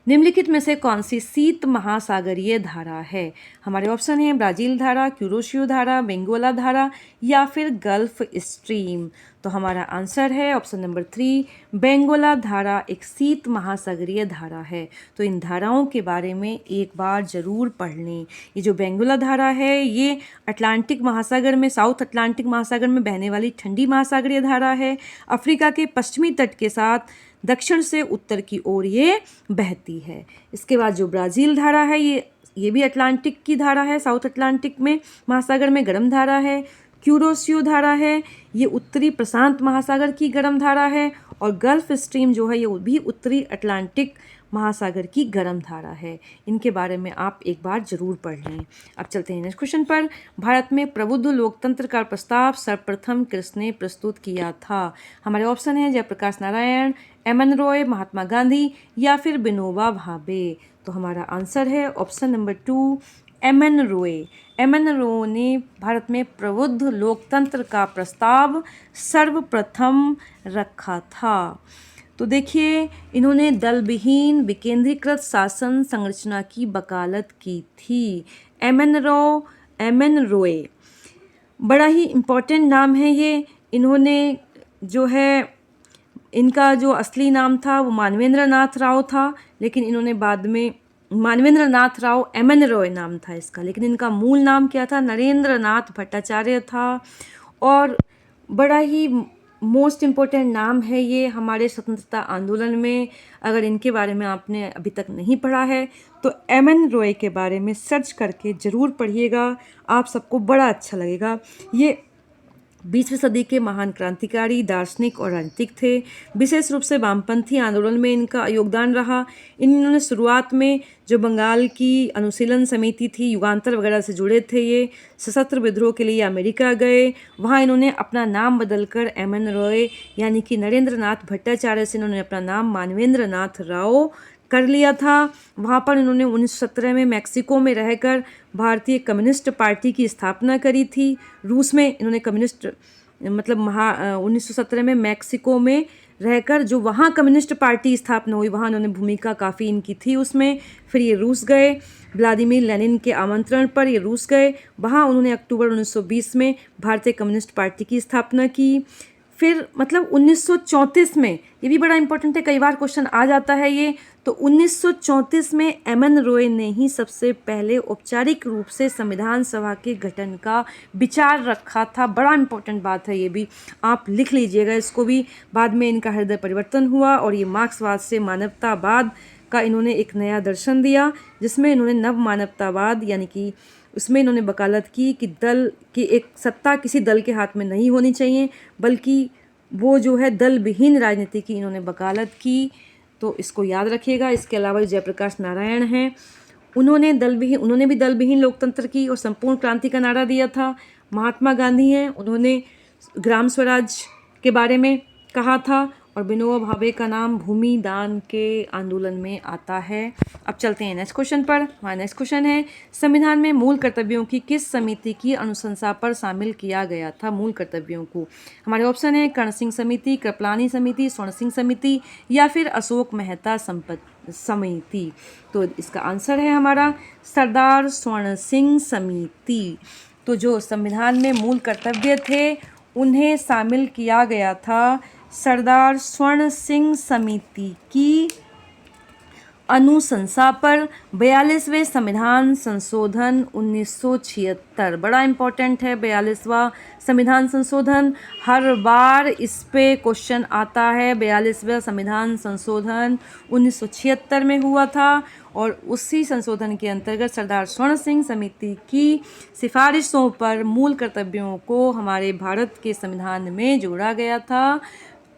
A: निम्नलिखित में से कौन सी शीत महासागरीय धारा है? हमारे ऑप्शन हैं ब्राज़ील धारा, क्यूरोशियो धारा, बेंगोला धारा या फिर गल्फ स्ट्रीम। तो हमारा आंसर है ऑप्शन नंबर 3, बेंगोला धारा एक शीत महासागरीय धारा है। तो इन धाराओं के बारे में एक बार ज़रूर पढ़ लें। ये जो बेंगोला धारा है ये अटलांटिक महासागर में, साउथ अटलांटिक महासागर में बहने वाली ठंडी महासागरीय धारा है। अफ्रीका के पश्चिमी तट के साथ दक्षिण से उत्तर की ओर ये बहती है। इसके बाद जो ब्राज़ील धारा है ये भी अटलांटिक की धारा है, साउथ अटलांटिक में महासागर में गर्म धारा है। क्यूरोसियो धारा है, ये उत्तरी प्रशांत महासागर की गर्म धारा है, और गल्फ स्ट्रीम जो है ये भी उत्तरी अटलांटिक महासागर की गर्म धारा है। इनके बारे में आप एक बार जरूर पढ़ लें। अब चलते हैं नेक्स्ट क्वेश्चन पर। भारत में प्रबुद्ध लोकतंत्र का प्रस्ताव सर्वप्रथम किसने प्रस्तुत किया था? हमारे ऑप्शन है जयप्रकाश नारायण, एम.एन. रॉय, महात्मा गांधी या फिर विनोबा भावे। तो हमारा आंसर है option number 2, M.N.. Roy. M.N.. Roy ने भारत में प्रबुद्ध लोकतंत्र का प्रस्ताव सर्वप्रथम रखा था। तो देखिए, इन्होंने दल विहीन विकेंद्रीकृत शासन संरचना की वकालत की थी। एम.एन. रॉय बड़ा ही इम्पोर्टेंट नाम है ये। इन्होंने जो है, इनका जो असली नाम था वो मानवेंद्र नाथ राव था, लेकिन इन्होंने बाद में मानवेंद्र नाथ राव, एम.एन. रॉय नाम था इसका, लेकिन इनका मूल नाम क्या था? नरेंद्र नाथ भट्टाचार्य था। और बड़ा ही मोस्ट इम्पोर्टेंट नाम है ये हमारे स्वतंत्रता आंदोलन में। अगर इनके बारे में आपने अभी तक नहीं पढ़ा है तो एम.एन. रॉय के बारे में सर्च करके ज़रूर पढ़िएगा, आप सबको बड़ा अच्छा लगेगा। ये 20वीं सदी के महान क्रांतिकारी, दार्शनिक और राजनीतिक थे। विशेष रूप से वामपंथी आंदोलन में इनका योगदान रहा। इन्होंने शुरुआत में जो बंगाल की अनुशीलन समिति थी, युगांतर वगैरह से जुड़े थे, ये सशस्त्र विद्रोह के लिए अमेरिका गए। वहाँ इन्होंने अपना नाम बदलकर एम.एन. रॉय यानी कि नरेंद्र नाथ भट्टाचार्य से इन्होंने अपना नाम मानवेंद्र नाथ राव कर लिया था। वहाँ पर इन्होंने 1917 में मैक्सिको में रहकर भारतीय कम्युनिस्ट पार्टी की स्थापना करी थी। रूस में इन्होंने कम्युनिस्ट 1917 में मैक्सिको में रहकर जो वहाँ कम्युनिस्ट पार्टी स्थापना हुई, वहाँ इन्होंने भूमिका काफ़ी इनकी थी उसमें। फिर ये रूस गए, व्लादिमीर लेनिन के आमंत्रण पर ये रूस गए। वहाँ उन्होंने अक्टूबर 1920 में भारतीय कम्युनिस्ट पार्टी की स्थापना की। फिर 1934 में, ये भी बड़ा इंपॉर्टेंट है, कई बार क्वेश्चन आ जाता है ये, तो 1934 में एम.एन. रॉय ने ही सबसे पहले औपचारिक रूप से संविधान सभा के गठन का विचार रखा था। बड़ा इंपॉर्टेंट बात है ये भी, आप लिख लीजिएगा इसको भी। बाद में इनका हृदय परिवर्तन हुआ और ये मार्क्सवाद से मानवतावाद का इन्होंने एक नया दर्शन दिया, जिसमें इन्होंने नव मानवतावाद यानी कि उसमें इन्होंने वकालत की कि दल की एक सत्ता किसी दल के हाथ में नहीं होनी चाहिए, बल्कि वो जो है दल विहीन राजनीति की इन्होंने वकालत की। तो इसको याद रखिएगा। इसके अलावा जयप्रकाश नारायण हैं, उन्होंने भी दल विहीन लोकतंत्र की और संपूर्ण क्रांति का नारा दिया था। महात्मा गांधी हैं, उन्होंने ग्राम स्वराज के बारे में कहा था। और विनोबा भावे का नाम भूमि दान के आंदोलन में आता है। अब चलते हैं नेक्स्ट क्वेश्चन पर। हमारा नेक्स्ट क्वेश्चन है, संविधान में मूल कर्तव्यों की किस समिति की अनुशंसा पर शामिल किया गया था? मूल कर्तव्यों को हमारे ऑप्शन है कर्ण सिंह समिति, कृपलानी समिति, स्वर्ण सिंह समिति या फिर अशोक मेहता समिति। तो इसका आंसर है हमारा सरदार स्वर्ण सिंह समिति। तो जो संविधान में मूल कर्तव्य थे उन्हें शामिल किया गया था सरदार स्वर्ण सिंह समिति की अनुशंसा पर। 42वें संविधान संशोधन 1976, बड़ा इम्पोर्टेंट है 42वां संविधान संशोधन। हर बार इस पे क्वेश्चन आता है। 42वां संविधान संशोधन 1976 में हुआ था और उसी संशोधन के अंतर्गत सरदार स्वर्ण सिंह समिति की सिफारिशों पर मूल कर्तव्यों को हमारे भारत के संविधान में जोड़ा गया था,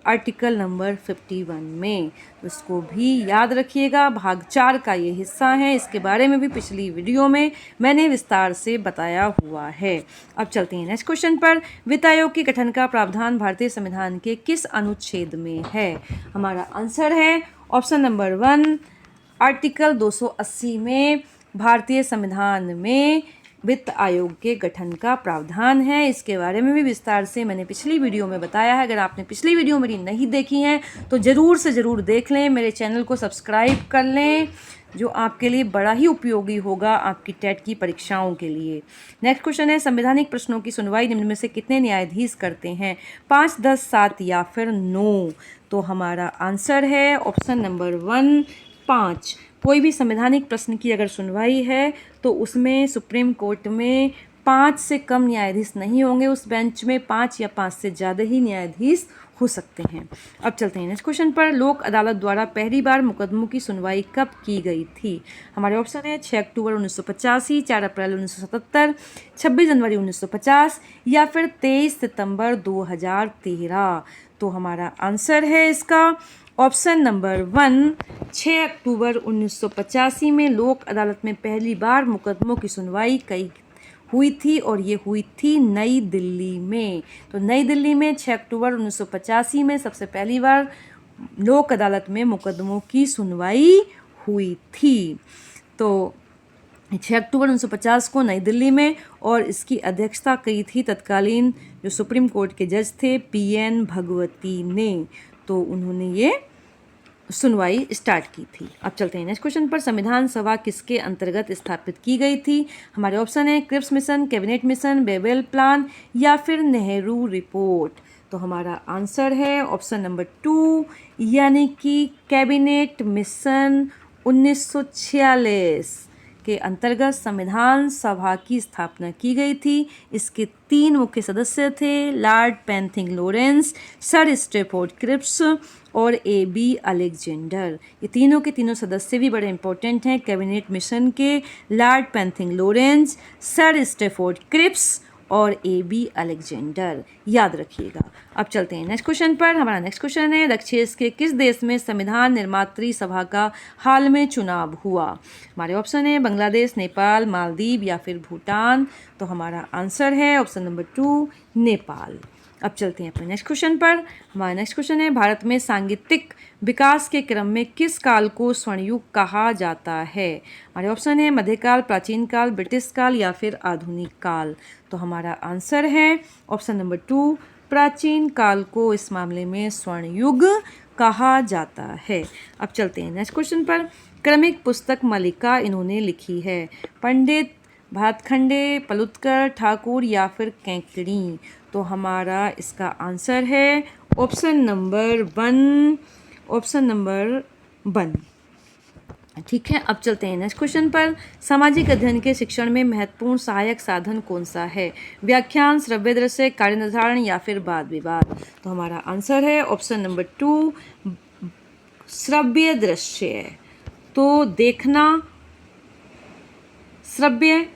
A: आर्टिकल नंबर 51 में। तो इसको भी याद रखिएगा, भाग 4 का ये हिस्सा है। इसके बारे में भी पिछली वीडियो में मैंने विस्तार से बताया हुआ है। अब चलते हैं नेक्स्ट क्वेश्चन पर। वित्त आयोग के गठन का प्रावधान भारतीय संविधान के किस अनुच्छेद में है? हमारा आंसर है ऑप्शन नंबर 1, आर्टिकल 280 में भारतीय संविधान में वित्त आयोग के गठन का प्रावधान है। इसके बारे में भी विस्तार से मैंने पिछली वीडियो में बताया है। अगर आपने पिछली वीडियो मेरी नहीं देखी है तो ज़रूर से ज़रूर देख लें, मेरे चैनल को सब्सक्राइब कर लें, जो आपके लिए बड़ा ही उपयोगी होगा आपकी टेट की परीक्षाओं के लिए। नेक्स्ट क्वेश्चन है, संवैधानिक प्रश्नों की सुनवाई निम्न में से कितने न्यायाधीश करते हैं? 5, 10, 7 या फिर 9? तो हमारा आंसर है ऑप्शन नंबर 1, 5। कोई भी संवैधानिक प्रश्न की अगर सुनवाई है तो उसमें सुप्रीम कोर्ट में 5 से कम न्यायाधीश नहीं होंगे, उस बेंच में 5 या 5 से ज़्यादा ही न्यायाधीश हो सकते हैं। अब चलते हैं नेक्स्ट क्वेश्चन पर। लोक अदालत द्वारा पहली बार मुकदमों की सुनवाई कब की गई थी? हमारे ऑप्शन है 6 अक्टूबर 1985, 4 अप्रैल 1977, 26 जनवरी 1950 या फिर 23 सितंबर 2013। तो हमारा आंसर है इसका ऑप्शन नंबर 1, 6 अक्टूबर 1985 में लोक अदालत में पहली बार मुकदमों की सुनवाई हुई थी और ये हुई थी नई दिल्ली में। तो नई दिल्ली में 6 अक्टूबर 1985 में सबसे पहली बार लोक अदालत में मुकदमों की सुनवाई हुई थी। तो 6 अक्टूबर 1950 को नई दिल्ली में, और इसकी अध्यक्षता की थी तत्कालीन जो सुप्रीम कोर्ट के जज थे PN भगवती ने। तो उन्होंने ये सुनवाई स्टार्ट की थी। अब चलते हैं नेक्स्ट क्वेश्चन पर। संविधान सभा किसके अंतर्गत स्थापित की गई थी? हमारे ऑप्शन है Cripps mission, cabinet mission, Wavell plan या फिर नेहरू रिपोर्ट। तो हमारा आंसर है ऑप्शन नंबर 2 यानी कि कैबिनेट मिशन 1946 के अंतर्गत संविधान सभा की स्थापना की गई थी। इसके 3 मुख्य सदस्य थे, Lord Pethick Lawrence, Sir Stafford Cripps और AB अलेक्जेंडर। ये तीनों के तीनों सदस्य भी बड़े इंपॉर्टेंट हैं कैबिनेट मिशन के, Lord Pethick Lawrence, Sir Stafford Cripps और AB अलेक्जेंडर, याद रखिएगा। अब चलते हैं नेक्स्ट क्वेश्चन पर। हमारा नेक्स्ट क्वेश्चन है दक्षिण के किस देश में संविधान निर्मात्री सभा का हाल में चुनाव हुआ? हमारे ऑप्शन है बांग्लादेश, नेपाल, मालदीव या फिर भूटान। तो हमारा आंसर है ऑप्शन नंबर 2 नेपाल। अब चलते हैं अपने नेक्स्ट क्वेश्चन पर। हमारा नेक्स्ट क्वेश्चन है भारत में सांगीतिक विकास के क्रम में किस काल को स्वर्णयुग कहा जाता है? हमारे ऑप्शन है मध्यकाल, प्राचीन काल, ब्रिटिश काल या फिर आधुनिक काल। तो हमारा आंसर है ऑप्शन नंबर 2 प्राचीन काल को इस मामले में स्वर्णयुग कहा जाता है। अब चलते हैं नेक्स्ट क्वेश्चन पर। क्रमिक पुस्तक मालिका इन्होंने लिखी है? पंडित भातखंडे, पलुतकर, ठाकुर या फिर कैंकड़ी। तो हमारा इसका आंसर है ऑप्शन नंबर 1। ठीक है। अब चलते हैं नेक्स्ट क्वेश्चन पर। सामाजिक अध्ययन के शिक्षण में महत्वपूर्ण सहायक साधन कौन सा है? व्याख्यान, श्रव्य दृश्य, कार्य निर्धारण या फिर वाद विवाद। तो हमारा आंसर है ऑप्शन नंबर 2 श्रव्य दृश्य। तो देखना, श्रव्य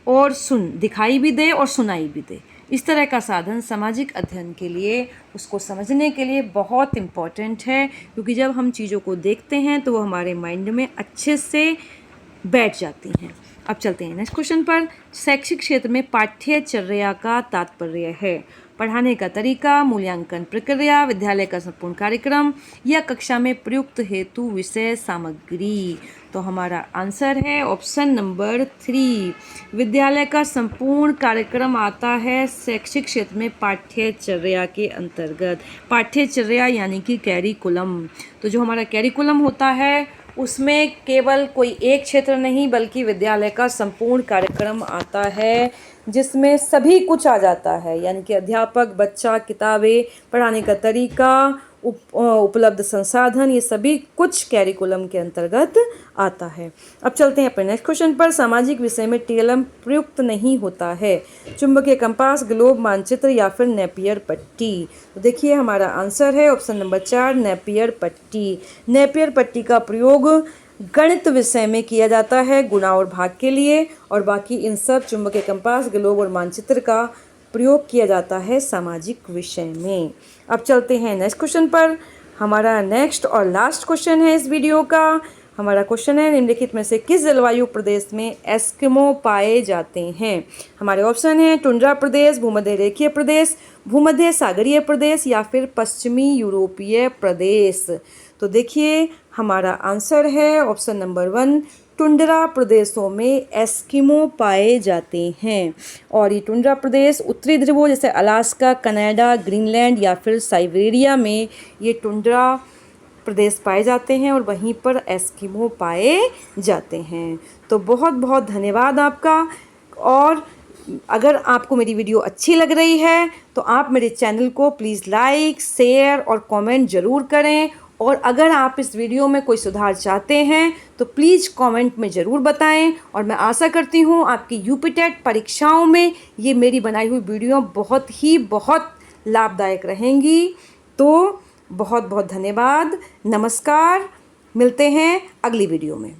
A: और दिखाई भी दे और सुनाई भी दे, इस तरह का साधन सामाजिक अध्ययन के लिए, उसको समझने के लिए बहुत इम्पॉर्टेंट है, क्योंकि जब हम चीज़ों को देखते हैं तो वो हमारे माइंड में अच्छे से बैठ जाती हैं। अब चलते हैं नेक्स्ट क्वेश्चन पर। शैक्षिक क्षेत्र में पाठ्यचर्या का तात्पर्य है पढ़ाने का तरीका, मूल्यांकन प्रक्रिया, विद्यालय का संपूर्ण कार्यक्रम या कक्षा में प्रयुक्त हेतु विषय सामग्री। तो हमारा आंसर है ऑप्शन नंबर 3 विद्यालय का संपूर्ण कार्यक्रम आता है शैक्षिक क्षेत्र में पाठ्यचर्या के अंतर्गत। पाठ्यचर्या यानी कि कैरिकुलम। तो जो हमारा कैरिकुलम होता है उसमें केवल कोई एक क्षेत्र नहीं बल्कि विद्यालय का संपूर्ण कार्यक्रम आता है, जिसमें सभी कुछ आ जाता है, यानी कि अध्यापक, बच्चा, किताबें, पढ़ाने का तरीका, उपलब्ध संसाधन, ये सभी कुछ कैरिकुलम के अंतर्गत आता है। अब चलते हैं अपने नेक्स्ट क्वेश्चन पर। सामाजिक विषय में TLM प्रयुक्त नहीं होता है? चुंबकीय कंपास, ग्लोब, मानचित्र या फिर नेपियर पट्टी। तो देखिए हमारा आंसर है ऑप्शन नंबर 4 नेपियर पट्टी। नेपियर पट्टी का प्रयोग गणित विषय में किया जाता है गुणा और भाग के लिए, और बाकी इन सब चुंबकीय कंपास, ग्लोब और मानचित्र का प्रयोग किया जाता है सामाजिक विषय में। अब चलते हैं नेक्स्ट क्वेश्चन पर। हमारा नेक्स्ट और लास्ट क्वेश्चन है इस वीडियो का। हमारा क्वेश्चन है निम्नलिखित में से किस जलवायु प्रदेश में एस्किमो पाए जाते हैं? हमारे ऑप्शन है टुंड्रा प्रदेश, भूमध्य रेखीय प्रदेश, भूमध्य सागरीय प्रदेश या फिर पश्चिमी यूरोपीय प्रदेश। तो देखिए हमारा आंसर है ऑप्शन नंबर 1 टुंड्रा प्रदेशों में एस्किमो पाए जाते हैं। और ये टुंड्रा प्रदेश उत्तरी ध्रुवों जैसे अलास्का, कनाडा, ग्रीनलैंड या फिर साइबेरिया में ये टुंड्रा प्रदेश पाए जाते हैं और वहीं पर एस्किमो पाए जाते हैं। तो बहुत बहुत धन्यवाद आपका। और अगर आपको मेरी वीडियो अच्छी लग रही है तो आप मेरे चैनल को प्लीज़ लाइक, शेयर और कमेंट ज़रूर करें। और अगर आप इस वीडियो में कोई सुधार चाहते हैं तो प्लीज़ कमेंट में ज़रूर बताएं। और मैं आशा करती हूँ आपकी यूपीटेट परीक्षाओं में ये मेरी बनाई हुई वीडियो बहुत लाभदायक रहेंगी। तो बहुत बहुत धन्यवाद, नमस्कार। मिलते हैं अगली वीडियो में।